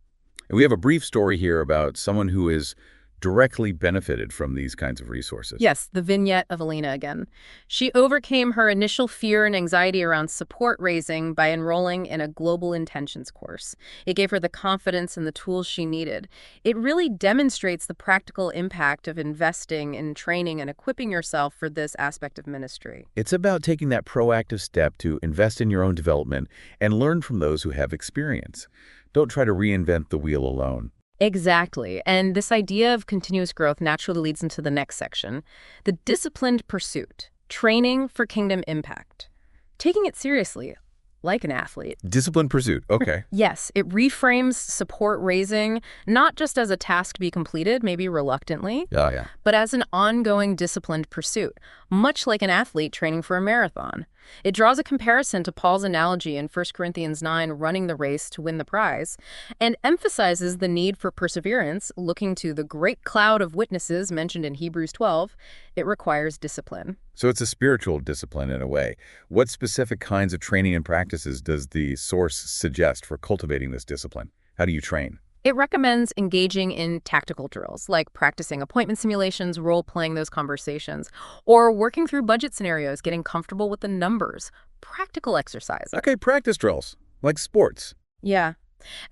And we have a brief story here about someone who is directly benefited from these kinds of resources. Yes, the vignette of Alina again. She overcame her initial fear and anxiety around support raising by enrolling in a global intentions course. It gave her the confidence and the tools she needed. It really demonstrates the practical impact of investing in training and equipping yourself for this aspect of ministry. It's about taking that proactive step to invest in your own development and learn from those who have experience. Don't try to reinvent the wheel alone. Exactly. And this idea of continuous growth naturally leads into the next section, the disciplined pursuit, training for kingdom impact. Taking it seriously, like an athlete. Disciplined pursuit. Okay. Yes, it reframes support raising not just as a task to be completed, maybe reluctantly, Yeah. but as an ongoing disciplined pursuit, much like an athlete training for a marathon. It draws a comparison to Paul's analogy in 1 Corinthians 9, running the race to win the prize, and emphasizes the need for perseverance, looking to the great cloud of witnesses mentioned in Hebrews 12. It requires discipline. So it's a spiritual discipline in a way. What specific kinds of training and practices does the source suggest for cultivating this discipline? How do you train? It recommends engaging in tactical drills, like practicing appointment simulations, role-playing those conversations, or working through budget scenarios, getting comfortable with the numbers. Practical exercise. Okay, practice drills, like sports. Yeah.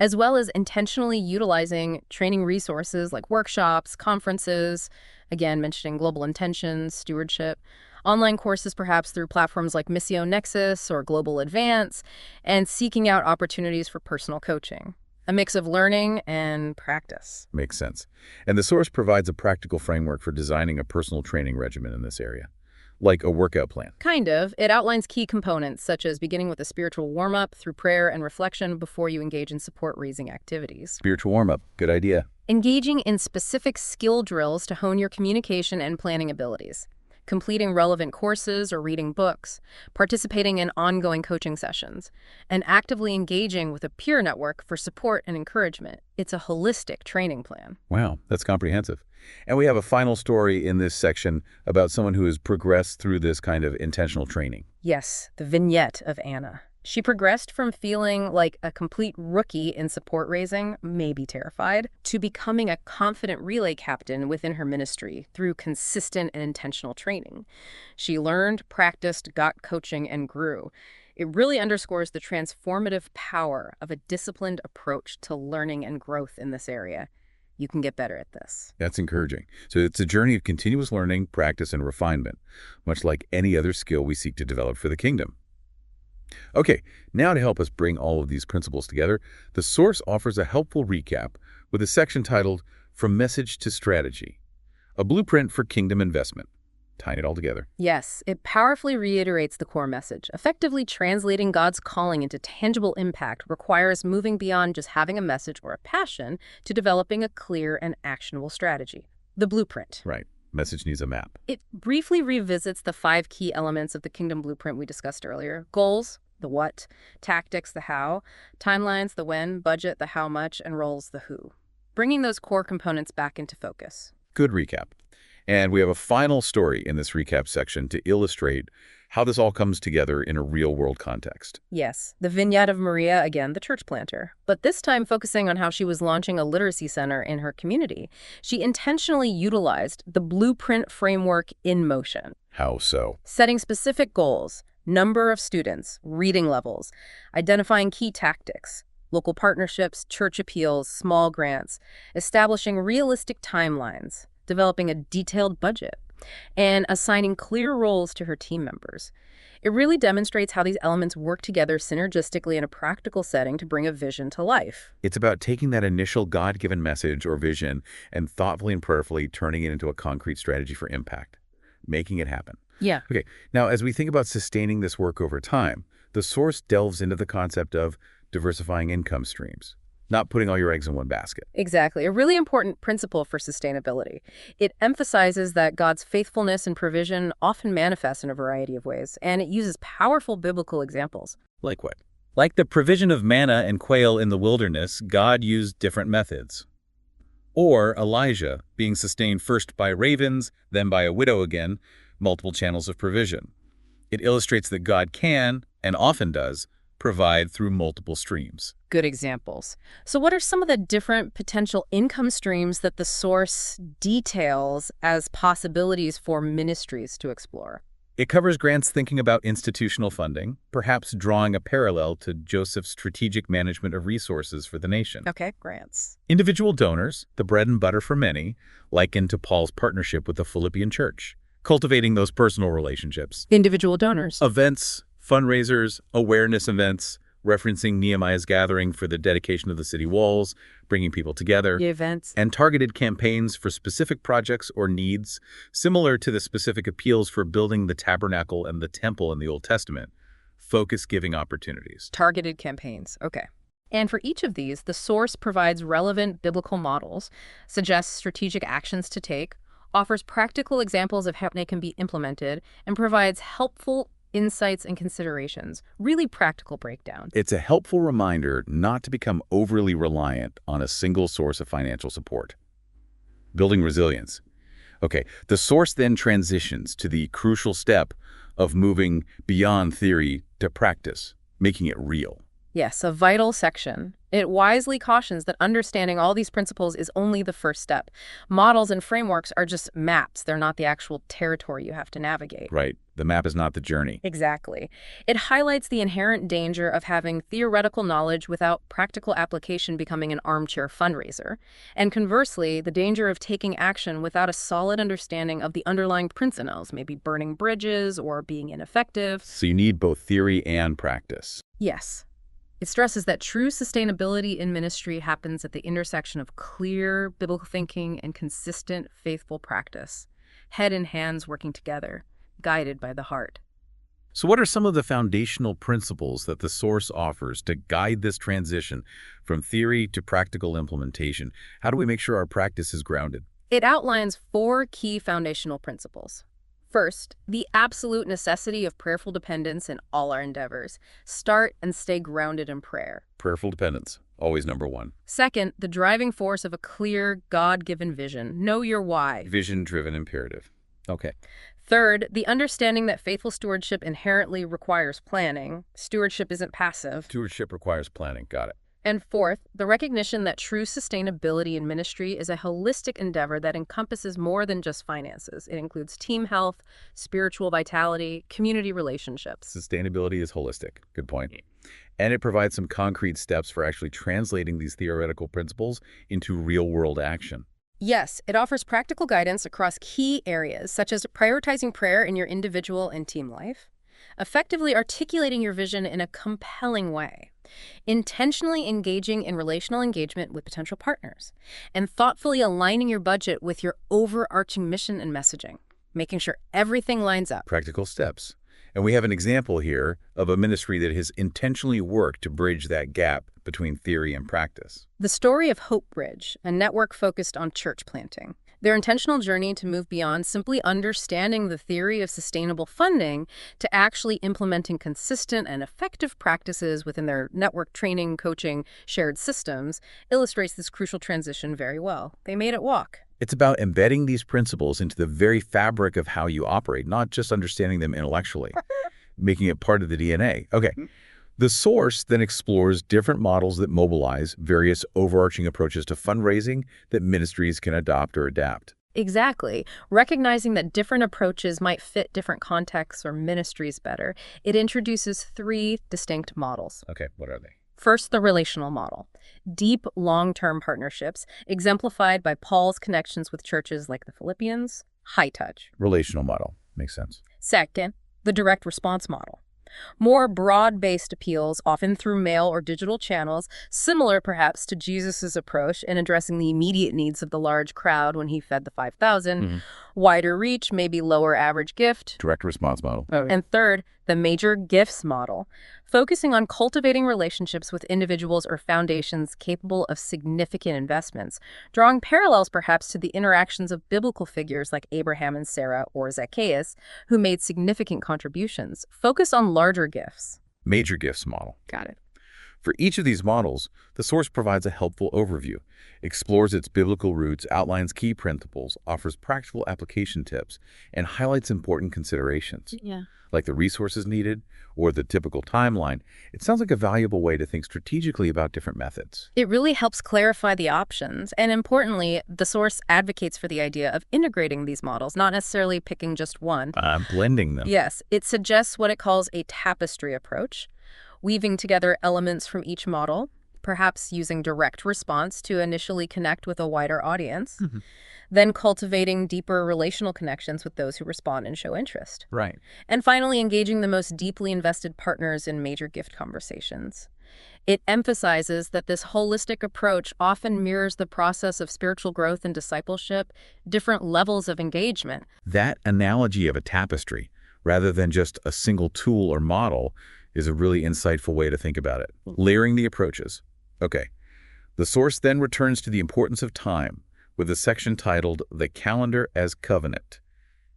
As well as intentionally utilizing training resources like workshops, conferences, again, mentioning global intentions, stewardship, online courses perhaps through platforms like Missio Nexus or Global Advance, and seeking out opportunities for personal coaching. A mix of learning and practice. Makes sense. And the source provides a practical framework for designing a personal training regimen in this area, like a workout plan. Kind of. It outlines key components, such as beginning with a spiritual warm-up through prayer and reflection before you engage in support-raising activities. Spiritual warm-up. Good idea. Engaging in specific skill drills to hone your communication and planning abilities. Completing relevant courses or reading books, participating in ongoing coaching sessions, and actively engaging with a peer network for support and encouragement. It's a holistic training plan. Wow, that's comprehensive. And we have a final story in this section about someone who has progressed through this kind of intentional training. Yes, the vignette of Anna. She progressed from feeling like a complete rookie in support raising, maybe terrified, to becoming a confident relay captain within her ministry through consistent and intentional training. She learned, practiced, got coaching, and grew. It really underscores the transformative power of a disciplined approach to learning and growth in this area. You can get better at this. That's encouraging. So it's a journey of continuous learning, practice, and refinement, much like any other skill we seek to develop for the kingdom. Okay, now to help us bring all of these principles together, the source offers a helpful recap with a section titled From Message to Strategy, a blueprint for kingdom investment. Tying it all together. Yes, it powerfully reiterates the core message. Effectively translating God's calling into tangible impact requires moving beyond just having a message or a passion to developing a clear and actionable strategy. The blueprint. Right. Message needs a map. It briefly revisits the 5 key elements of the kingdom blueprint we discussed earlier. Goals, the what, tactics, the how, timelines, the when, budget, the how much, and roles, the who. Bringing those core components back into focus. Good recap. And we have a final story in this recap section to illustrate how this all comes together in a real-world context. Yes, the vignette of Maria, again, the church planter, but this time focusing on how she was launching a literacy center in her community. She intentionally utilized the blueprint framework in motion. How so? Setting specific goals, number of students, reading levels, identifying key tactics, local partnerships, church appeals, small grants, establishing realistic timelines, developing a detailed budget, and assigning clear roles to her team members. It really demonstrates how these elements work together synergistically in a practical setting to bring a vision to life. It's about taking that initial God-given message or vision and thoughtfully and prayerfully turning it into a concrete strategy for impact, making it happen. Yeah. Okay, now as we think about sustaining this work over time, the source delves into the concept of diversifying income streams, not putting all your eggs in one basket. Exactly. A really important principle for sustainability. It emphasizes that God's faithfulness and provision often manifests in a variety of ways, and it uses powerful biblical examples. Like what? Like the provision of manna and quail in the wilderness, God used different methods. Or Elijah being sustained first by ravens, then by a widow again, multiple channels of provision. It illustrates that God can, and often does, provide through multiple streams. Good examples. So what are some of the different potential income streams that the source details as possibilities for ministries to explore? It covers grants thinking about institutional funding, perhaps drawing a parallel to Joseph's strategic management of resources for the nation. Okay, grants. Individual donors, the bread and butter for many, likened to Paul's partnership with the Philippian church, cultivating those personal relationships. Individual donors. Events, fundraisers, awareness events, referencing Nehemiah's gathering for the dedication of the city walls, bringing people together, The events. and targeted campaigns for specific projects or needs, similar to the specific appeals for building the tabernacle and the temple in the Old Testament. Focus-giving opportunities. Targeted campaigns. Okay. And for each of these, the source provides relevant biblical models, suggests strategic actions to take, offers practical examples of how they can be implemented, and provides helpful insights and considerations. Really practical breakdown. It's a helpful reminder not to become overly reliant on a single source of financial support. Building resilience. Okay, the source then transitions to the crucial step of moving beyond theory to practice, making it real. Yes, a vital section. It wisely cautions that understanding all these principles is only the first step. Models and frameworks are just maps. They're not the actual territory you have to navigate. Right. The map is not the journey. Exactly. It highlights the inherent danger of having theoretical knowledge without practical application becoming an armchair fundraiser. And conversely, the danger of taking action without a solid understanding of the underlying principles, maybe burning bridges or being ineffective. So you need both theory and practice. Yes. It stresses that true sustainability in ministry happens at the intersection of clear biblical thinking and consistent, faithful practice, head and hands working together, guided by the heart. So what are some of the foundational principles that the source offers to guide this transition from theory to practical implementation? How do we make sure our practice is grounded? It outlines 4 key foundational principles. First, the absolute necessity of prayerful dependence in all our endeavors. Start and stay grounded in prayer. Prayerful dependence, always number one. Second, the driving force of a clear, God-given vision. Know your why. Vision-driven imperative. Okay. Third, the understanding that faithful stewardship inherently requires planning. Stewardship isn't passive. Stewardship requires planning. Got it. And fourth, the recognition that true sustainability in ministry is a holistic endeavor that encompasses more than just finances. It includes team health, spiritual vitality, community relationships. Sustainability is holistic. Good point. And it provides some concrete steps for actually translating these theoretical principles into real-world action. Yes, it offers practical guidance across key areas, such as prioritizing prayer in your individual and team life, effectively articulating your vision in a compelling way, intentionally engaging in relational engagement with potential partners, and thoughtfully aligning your budget with your overarching mission and messaging, making sure everything lines up. Practical steps. And we have an example here of a ministry that has intentionally worked to bridge that gap between theory and practice. The story of Hope Bridge, a network focused on church planting. Their intentional journey to move beyond simply understanding the theory of sustainable funding to actually implementing consistent and effective practices within their network training, coaching, shared systems illustrates this crucial transition very well. They made it walk. It's about embedding these principles into the very fabric of how you operate, not just understanding them intellectually, making it part of the DNA. Okay. The source then explores different models that mobilize various overarching approaches to fundraising that ministries can adopt or adapt. Exactly. Recognizing that different approaches might fit different contexts or ministries better, it introduces 3 distinct models. Okay, what are they? First, the relational model. Deep, long-term partnerships, exemplified by Paul's connections with churches like the Philippians. High touch. Relational model. Makes sense. Second, the direct response model. More broad-based appeals, often through mail or digital channels, similar perhaps to Jesus's approach in addressing the immediate needs of the large crowd when he fed the 5,000. Wider reach, maybe lower average gift. Direct response model. And third, the major gifts model, focusing on cultivating relationships with individuals or foundations capable of significant investments, drawing parallels perhaps to the interactions of biblical figures like Abraham and Sarah or Zacchaeus, who made significant contributions. Focus on larger gifts. Major gifts model. Got it. For each of these models, the source provides a helpful overview, explores its biblical roots, outlines key principles, offers practical application tips, and highlights important considerations, Yeah. like the resources needed or the typical timeline. It sounds like a valuable way to think strategically about different methods. It really helps clarify the options, and importantly, the source advocates for the idea of integrating these models, not necessarily picking just one. Blending them. Yes, it suggests what it calls a tapestry approach, weaving together elements from each model, perhaps using direct response to initially connect with a wider audience, then cultivating deeper relational connections with those who respond and show interest, Right. and finally engaging the most deeply invested partners in major gift conversations. It emphasizes that this holistic approach often mirrors the process of spiritual growth and discipleship, different levels of engagement. That analogy of a tapestry, rather than just a single tool or model, is a really insightful way to think about it. Layering the approaches. Okay. The source then returns to the importance of time with a section titled The Calendar as Covenant,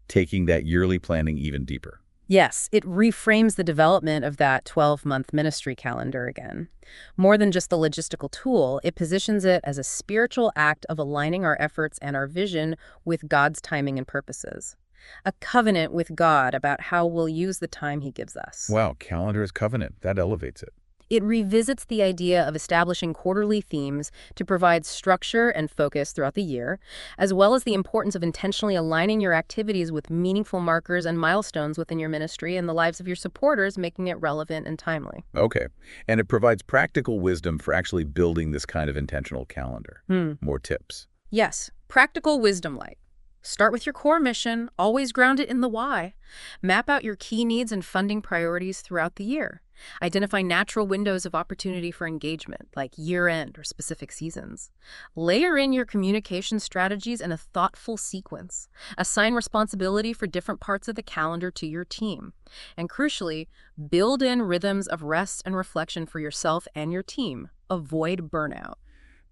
taking that yearly planning even deeper. Yes, it reframes the development of that 12-month ministry calendar again. More than just a logistical tool, it positions it as a spiritual act of aligning our efforts and our vision with God's timing and purposes. A covenant with God about how we'll use the time He gives us. Wow, calendar as covenant. That elevates it. It revisits the idea of establishing quarterly themes to provide structure and focus throughout the year, as well as the importance of intentionally aligning your activities with meaningful markers and milestones within your ministry and the lives of your supporters, making it relevant and timely. Okay. And it provides practical wisdom for actually building this kind of intentional calendar. More tips. Yes, practical wisdom light. Start with your core mission, always ground it in the why. Map out your key needs and funding priorities throughout the year. Identify natural windows of opportunity for engagement, like year-end or specific seasons. Layer in your communication strategies in a thoughtful sequence. Assign responsibility for different parts of the calendar to your team. And crucially, build in rhythms of rest and reflection for yourself and your team. Avoid burnout.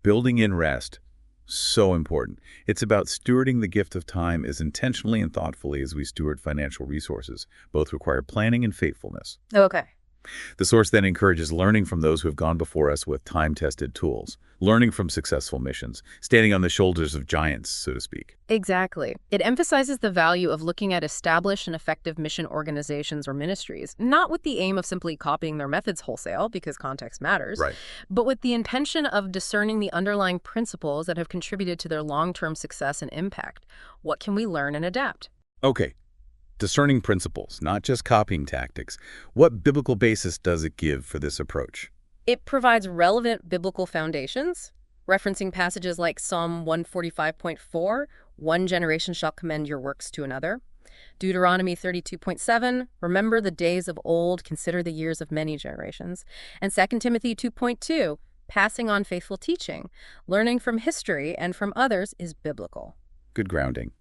Building in rest. So important. It's about stewarding the gift of time as intentionally and thoughtfully as we steward financial resources. Both require planning and faithfulness. Okay. The source then encourages learning from those who have gone before us with time-tested tools, learning from successful missions, standing on the shoulders of giants, so to speak. Exactly. It emphasizes the value of looking at established and effective mission organizations or ministries, not with the aim of simply copying their methods wholesale, because context matters, Right. but with the intention of discerning the underlying principles that have contributed to their long-term success and impact. What can we learn and adapt? Okay. Discerning principles, not just copying tactics. What biblical basis does it give for this approach? It provides relevant biblical foundations, referencing passages like Psalm 145.4, one generation shall commend your works to another. Deuteronomy 32.7, remember the days of old, consider the years of many generations. And 2 Timothy 2.2, passing on faithful teaching. Learning from history and from others is biblical. Good grounding.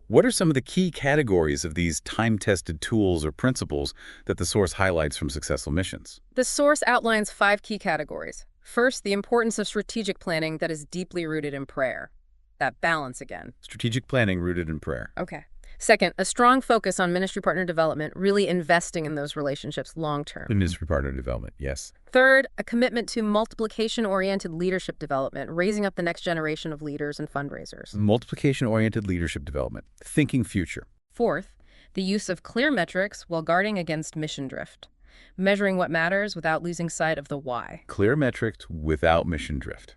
What are some of the key categories of these time-tested tools or principles that the source highlights from successful missions? The source outlines 5 key categories. First, the importance of strategic planning that is deeply rooted in prayer. That balance again. Strategic planning rooted in prayer. Okay. Second, a strong focus on ministry partner development, really investing in those relationships long-term. Ministry partner development, yes. Third, a commitment to multiplication-oriented leadership development, raising up the next generation of leaders and fundraisers. Multiplication-oriented leadership development, thinking future. Fourth, the use of clear metrics while guarding against mission drift, measuring what matters without losing sight of the why. Clear metrics without mission drift.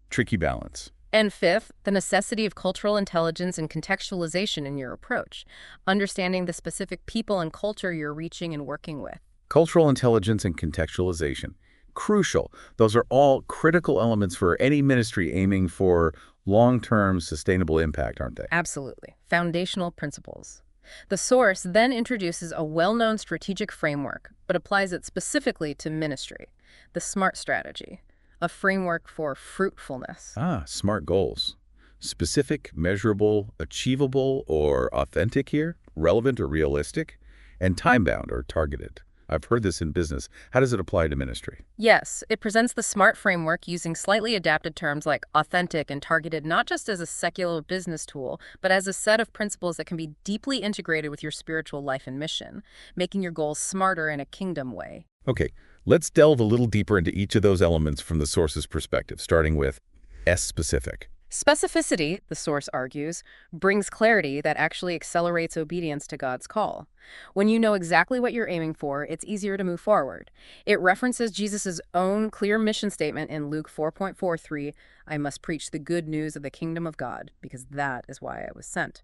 Tricky balance. And fifth, the necessity of cultural intelligence and contextualization in your approach, understanding the specific people and culture you're reaching and working with. Cultural intelligence and contextualization. Crucial. Those are all critical elements for any ministry aiming for long-term sustainable impact, aren't they? Absolutely. Foundational principles. The source then introduces a well-known strategic framework, but applies it specifically to ministry, the SMART strategy, a framework for fruitfulness. SMART goals. Specific, measurable, achievable, or authentic here, relevant or realistic, and time-bound or targeted. I've heard this in business. How does it apply to ministry? Yes, it presents the SMART framework using slightly adapted terms like authentic and targeted, not just as a secular business tool, but as a set of principles that can be deeply integrated with your spiritual life and mission, making your goals smarter in a kingdom way. Okay, let's delve a little deeper into each of those elements from the source's perspective, starting with S-specific. Specificity, the source argues, brings clarity that actually accelerates obedience to God's call. When you know exactly what you're aiming for, it's easier to move forward. It references Jesus' own clear mission statement in Luke 4.43, I must preach the good news of the kingdom of God, because that is why I was sent.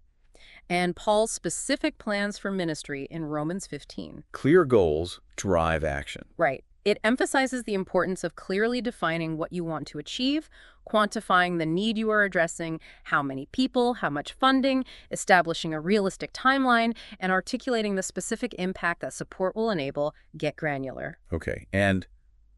And Paul's specific plans for ministry in Romans 15. Clear goals drive action. Right. It emphasizes the importance of clearly defining what you want to achieve, quantifying the need you are addressing, how many people, how much funding, establishing a realistic timeline, and articulating the specific impact that support will enable. Get granular. Okay, and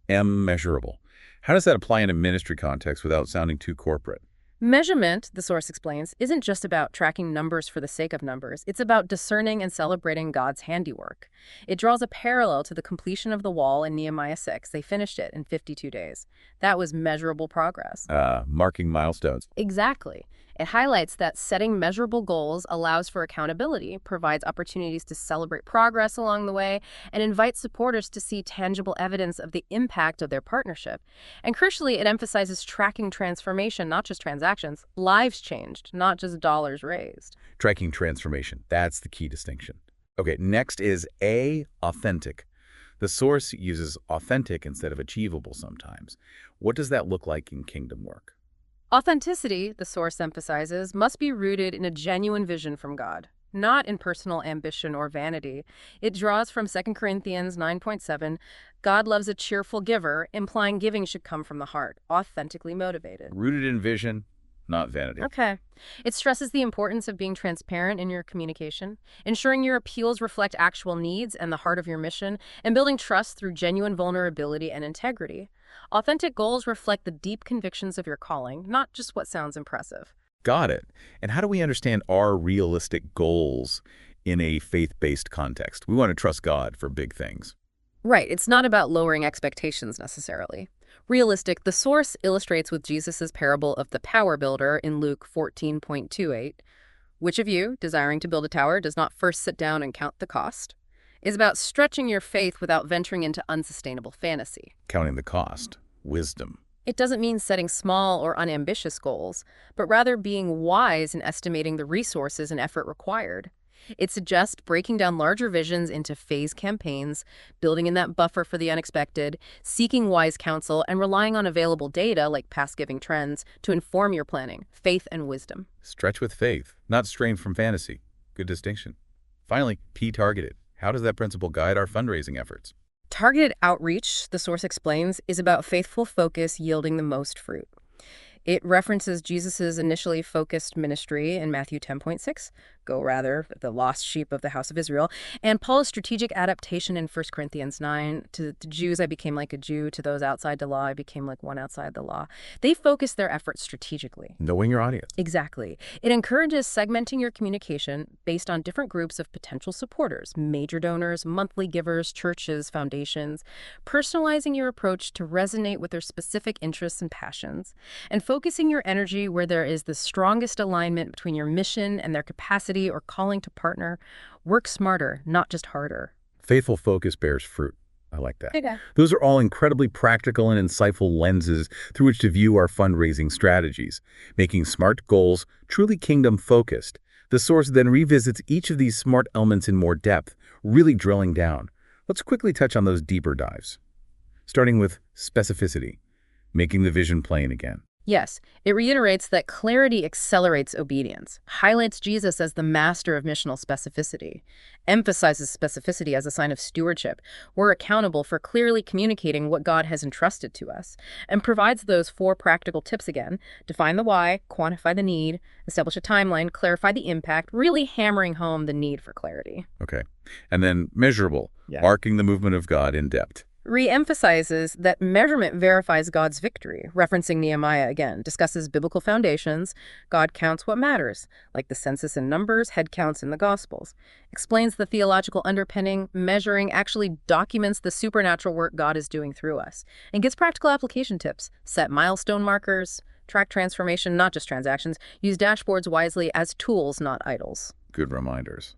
M, measurable. How does that apply in a ministry context without sounding too corporate? Measurement, the source explains, isn't just about tracking numbers for the sake of numbers. It's about discerning and celebrating God's handiwork. It draws a parallel to the completion of the wall in Nehemiah 6. They finished it in 52 days. That was measurable progress. Marking milestones. Exactly. It highlights that setting measurable goals allows for accountability, provides opportunities to celebrate progress along the way, and invites supporters to see tangible evidence of the impact of their partnership. And crucially, it emphasizes tracking transformation, not just transactions, lives changed, not just dollars raised. Tracking transformation. That's the key distinction. Okay, next is A, authentic. The source uses authentic instead of achievable sometimes. What does that look like in kingdom work? Authenticity, the source emphasizes, must be rooted in a genuine vision from God, not in personal ambition or vanity. It draws from 2 Corinthians 9.7, God loves a cheerful giver, implying giving should come from the heart, authentically motivated. Rooted in vision, not vanity. Okay. It stresses the importance of being transparent in your communication, ensuring your appeals reflect actual needs and the heart of your mission, and building trust through genuine vulnerability and integrity. Authentic goals reflect the deep convictions of your calling, not just what sounds impressive. Got it. And how do we understand our realistic goals in a faith-based context? We want to trust God for big things. Right. It's not about lowering expectations necessarily. Realistic, the source illustrates with Jesus' parable of the power builder in Luke 14.28. Which of you, desiring to build a tower, does not first sit down and count the cost? Is about stretching your faith without venturing into unsustainable fantasy. Counting the cost. Wisdom. It doesn't mean setting small or unambitious goals, but rather being wise in estimating the resources and effort required. It suggests breaking down larger visions into phase campaigns, building in that buffer for the unexpected, seeking wise counsel, and relying on available data like past giving trends to inform your planning, faith and wisdom. Stretch with faith, not strain from fantasy. Good distinction. Finally, P, targeted. How does that principle guide our fundraising efforts? Targeted outreach, the source explains, is about faithful focus yielding the most fruit. It references Jesus' initially focused ministry in Matthew 10.6, go rather, the lost sheep of the house of Israel, and Paul's strategic adaptation in 1 Corinthians 9, to the Jews I became like a Jew, to those outside the law I became like one outside the law. They focus their efforts strategically. Knowing your audience. Exactly. It encourages segmenting your communication based on different groups of potential supporters, major donors, monthly givers, churches, foundations, personalizing your approach to resonate with their specific interests and passions, and focusing your energy where there is the strongest alignment between your mission and their capacity or calling to partner. Work smarter, not just harder. Faithful focus bears fruit. I like that. Okay. Those are all incredibly practical and insightful lenses through which to view our fundraising strategies, making SMART goals truly kingdom-focused. The source then revisits each of these SMART elements in more depth, really drilling down. Let's quickly touch on those deeper dives. Starting with specificity, making the vision plain again. Yes, it reiterates that clarity accelerates obedience, highlights Jesus as the master of missional specificity, emphasizes specificity as a sign of stewardship. We're accountable for clearly communicating what God has entrusted to us, and provides those 4 practical tips again: define the why, quantify the need, establish a timeline, clarify the impact, really hammering home the need for clarity. Okay. And then measurable, marking the movement of God in depth. Re-emphasizes that measurement verifies God's victory, referencing Nehemiah again, discusses biblical foundations, God counts what matters, like the census in Numbers, head counts in the Gospels, explains the theological underpinning, measuring actually documents the supernatural work God is doing through us, and gives practical application tips, set milestone markers, track transformation, not just transactions, use dashboards wisely as tools, not idols. Good reminders.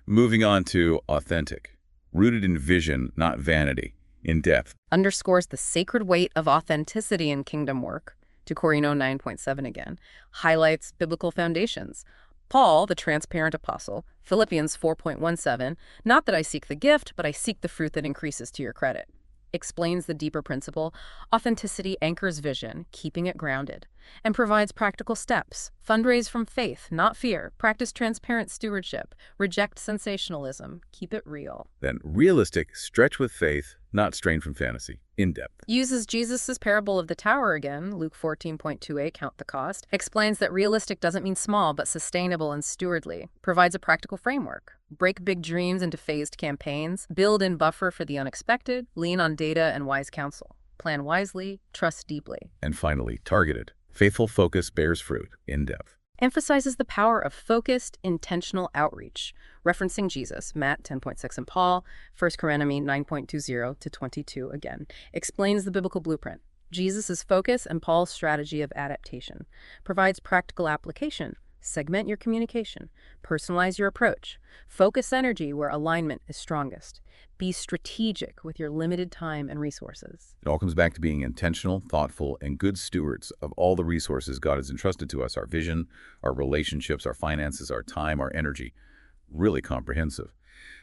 Moving on to authentic. rooted in vision, not vanity, in depth. Underscores the sacred weight of authenticity in kingdom work. To Corino 9.7 again. Highlights biblical foundations. Paul, the transparent apostle, Philippians 4.17, not that I seek the gift, but I seek the fruit that increases to your credit. Explains the deeper principle. Authenticity anchors vision, keeping it grounded, and provides practical steps. Fundraise from faith, not fear. Practice transparent stewardship. Reject sensationalism. Keep it real. Then realistic, stretch with faith, not strain from fantasy, in depth. Uses Jesus' parable of the tower again, Luke 14.28, count the cost. Explains that realistic doesn't mean small, but sustainable and stewardly. Provides a practical framework. Break big dreams into phased campaigns. Build in buffer for the unexpected. Lean on data and wise counsel. Plan wisely. Trust deeply. And finally, targeted. Faithful focus bears fruit, in depth. Emphasizes the power of focused, intentional outreach, referencing Jesus, Matt 10.6 and Paul, 1 Corinthians 9.20 to 22 again. Explains the biblical blueprint. Jesus' focus and Paul's strategy of adaptation. Provides practical application. Segment your communication. Personalize your approach. Focus energy where alignment is strongest. Be strategic with your limited time and resources. It all comes back to being intentional, thoughtful, and good stewards of all the resources God has entrusted to us, our vision, our relationships, our finances, our time, our energy. Really comprehensive.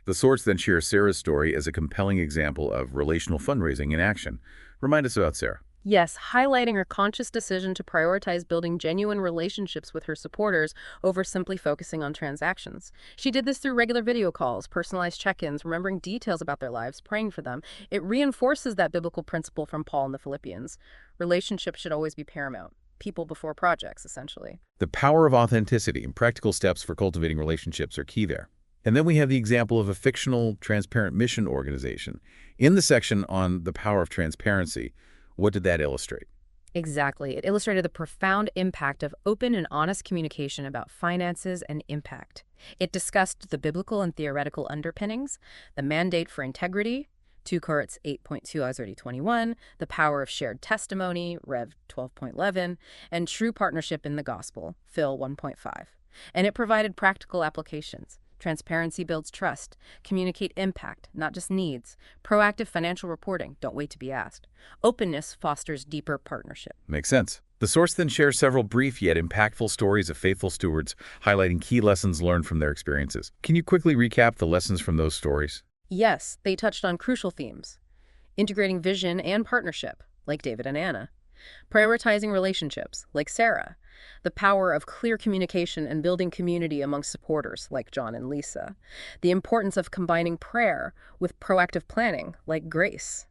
The Source then shares Sarah's story as a compelling example of relational fundraising in action. Remind us about Sarah. Yes, highlighting her conscious decision to prioritize building genuine relationships with her supporters over simply focusing on transactions. She did this through regular video calls, personalized check-ins, remembering details about their lives, praying for them. It reinforces that biblical principle from Paul in the Philippians. Relationships should always be paramount. People before projects, essentially. The power of authenticity and practical steps for cultivating relationships are key there. And then we have the example of a fictional, transparent mission organization. In the section on the power of transparency, what did that illustrate? Exactly. It illustrated the profound impact of open and honest communication about finances and impact. It discussed the biblical and theoretical underpinnings, the mandate for integrity, 2 Corinthians 8.2 As already 21, the power of shared testimony, Rev 12.11, and true partnership in the gospel, Phil 1.5. And it provided practical applications. Transparency builds trust. Communicate impact, not just needs. Proactive financial reporting. Don't wait to be asked. Openness fosters deeper partnership. Makes sense. The Source then shares several brief yet impactful stories of faithful stewards, highlighting key lessons learned from their experiences. Can you quickly recap the lessons from those stories? Yes, they touched on crucial themes. Integrating vision and partnership, like David and Anna. Prioritizing relationships, like Sarah. The power of clear communication and building community among supporters, like John and Lisa. The importance of combining prayer with proactive planning, like Grace.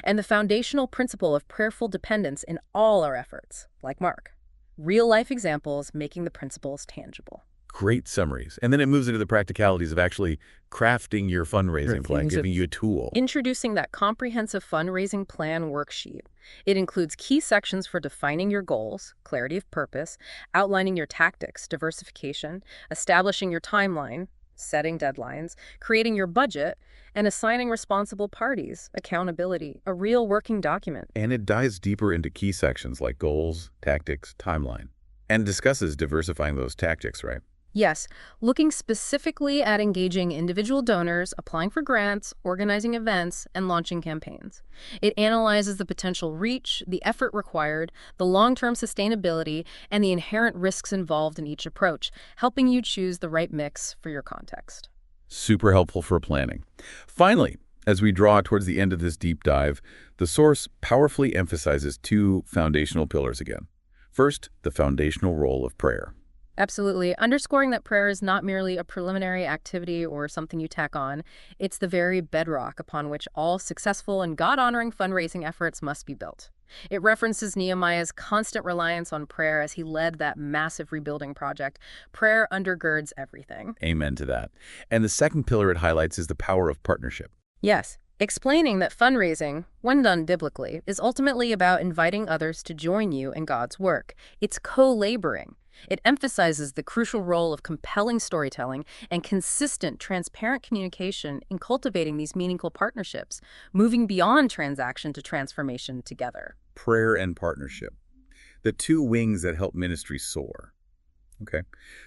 And the foundational principle of prayerful dependence in all our efforts, like Mark. Real-life examples making the principles tangible. Great summaries. And then it moves into the practicalities of actually crafting your fundraising plan, giving you a tool. Introducing that comprehensive fundraising plan worksheet. It includes key sections for defining your goals, clarity of purpose, outlining your tactics, diversification, establishing your timeline, setting deadlines, creating your budget, and assigning responsible parties, accountability, a real working document. And it dives deeper into key sections like goals, tactics, timeline, and discusses diversifying those tactics, right? Yes, looking specifically at engaging individual donors, applying for grants, organizing events, and launching campaigns. It analyzes the potential reach, the effort required, the long-term sustainability, and the inherent risks involved in each approach, helping you choose the right mix for your context. Super helpful for planning. Finally, as we draw towards the end of this deep dive, the Source powerfully emphasizes 2 foundational pillars again. First, the foundational role of prayer. Absolutely. Underscoring that prayer is not merely a preliminary activity or something you tack on. It's the very bedrock upon which all successful and God-honoring fundraising efforts must be built. It references Nehemiah's constant reliance on prayer as he led that massive rebuilding project. Prayer undergirds everything. Amen to that. And the second pillar it highlights is the power of partnership. Yes. Explaining that fundraising, when done biblically, is ultimately about inviting others to join you in God's work. It's co-laboring. It emphasizes the crucial role of compelling storytelling and consistent, transparent communication in cultivating these meaningful partnerships, moving beyond transaction to transformation together. Prayer and partnership, the 2 wings that help ministry soar. Okay.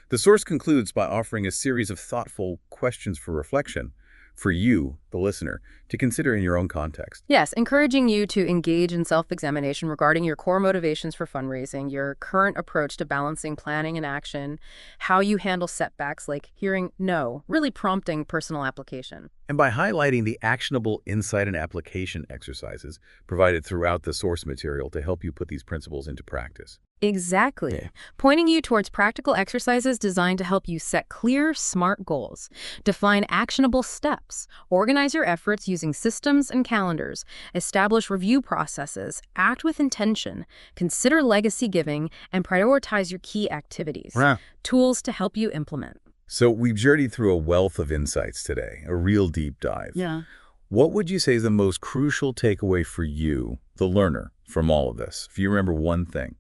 The Source concludes by offering a series of thoughtful questions for reflection. for you, the listener, to consider in your own context. Yes, encouraging you to engage in self-examination regarding your core motivations for fundraising, your current approach to balancing planning and action, how you handle setbacks like hearing no, really prompting personal application. And by highlighting the actionable insight and application exercises provided throughout the source material to help you put these principles into practice. Exactly. Yeah. Pointing you towards practical exercises designed to help you set clear, smart goals, define actionable steps, organize your efforts using systems and calendars, establish review processes, act with intention, consider legacy giving, and prioritize your key activities. Wow. Tools to help you implement. So we've journeyed through a wealth of insights today, a real deep dive. Yeah. What would you say is the most crucial takeaway for you, the learner, from all of this? If you remember one thing.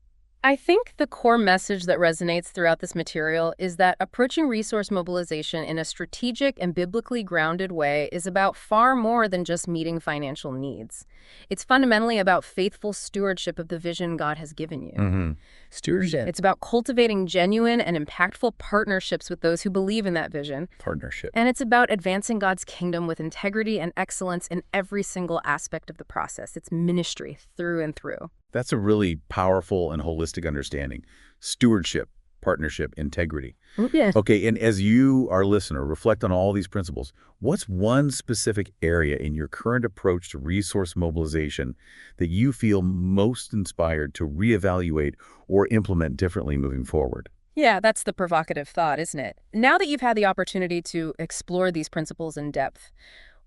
I think the core message that resonates throughout this material is that approaching resource mobilization in a strategic and biblically grounded way is about far more than just meeting financial needs. It's fundamentally about faithful stewardship of the vision God has given you. Stewardship. It's about cultivating genuine and impactful partnerships with those who believe in that vision. Partnership. And it's about advancing God's kingdom with integrity and excellence in every single aspect of the process. It's ministry through and through. That's a really powerful and holistic understanding. Stewardship, partnership, integrity. Yes. Okay, and as you, our listener, reflect on all these principles, what's one specific area in your current approach to resource mobilization that you feel most inspired to reevaluate or implement differently moving forward? Yeah, that's the provocative thought, isn't it? Now that you've had the opportunity to explore these principles in depth,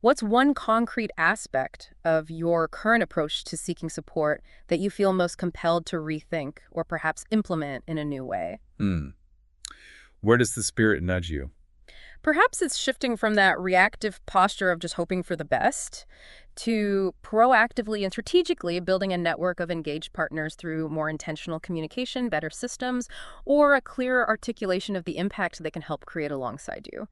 what's one concrete aspect of your current approach to seeking support that you feel most compelled to rethink or perhaps implement in a new way? Where does the Spirit nudge you? Perhaps it's shifting from that reactive posture of just hoping for the best to proactively and strategically building a network of engaged partners through more intentional communication, better systems, or a clearer articulation of the impact they can help create alongside you.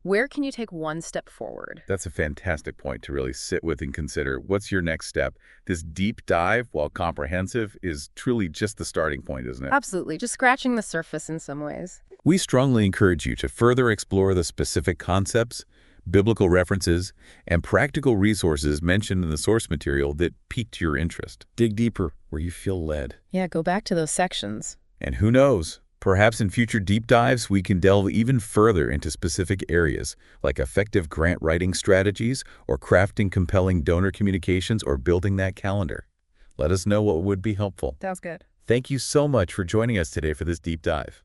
Where can you take one step forward? That's a fantastic point to really sit with and consider. What's your next step? This deep dive, while comprehensive, is truly just the starting point, isn't it? Absolutely. Just scratching the surface in some ways. We strongly encourage you to further explore the specific concepts, biblical references, and practical resources mentioned in the source material that piqued your interest. Dig deeper where you feel led. Yeah, go back to those sections. And who knows? Perhaps in future deep dives, we can delve even further into specific areas, like effective grant writing strategies, or crafting compelling donor communications, or building that calendar. Let us know what would be helpful. Sounds good. Thank you so much for joining us today for this deep dive.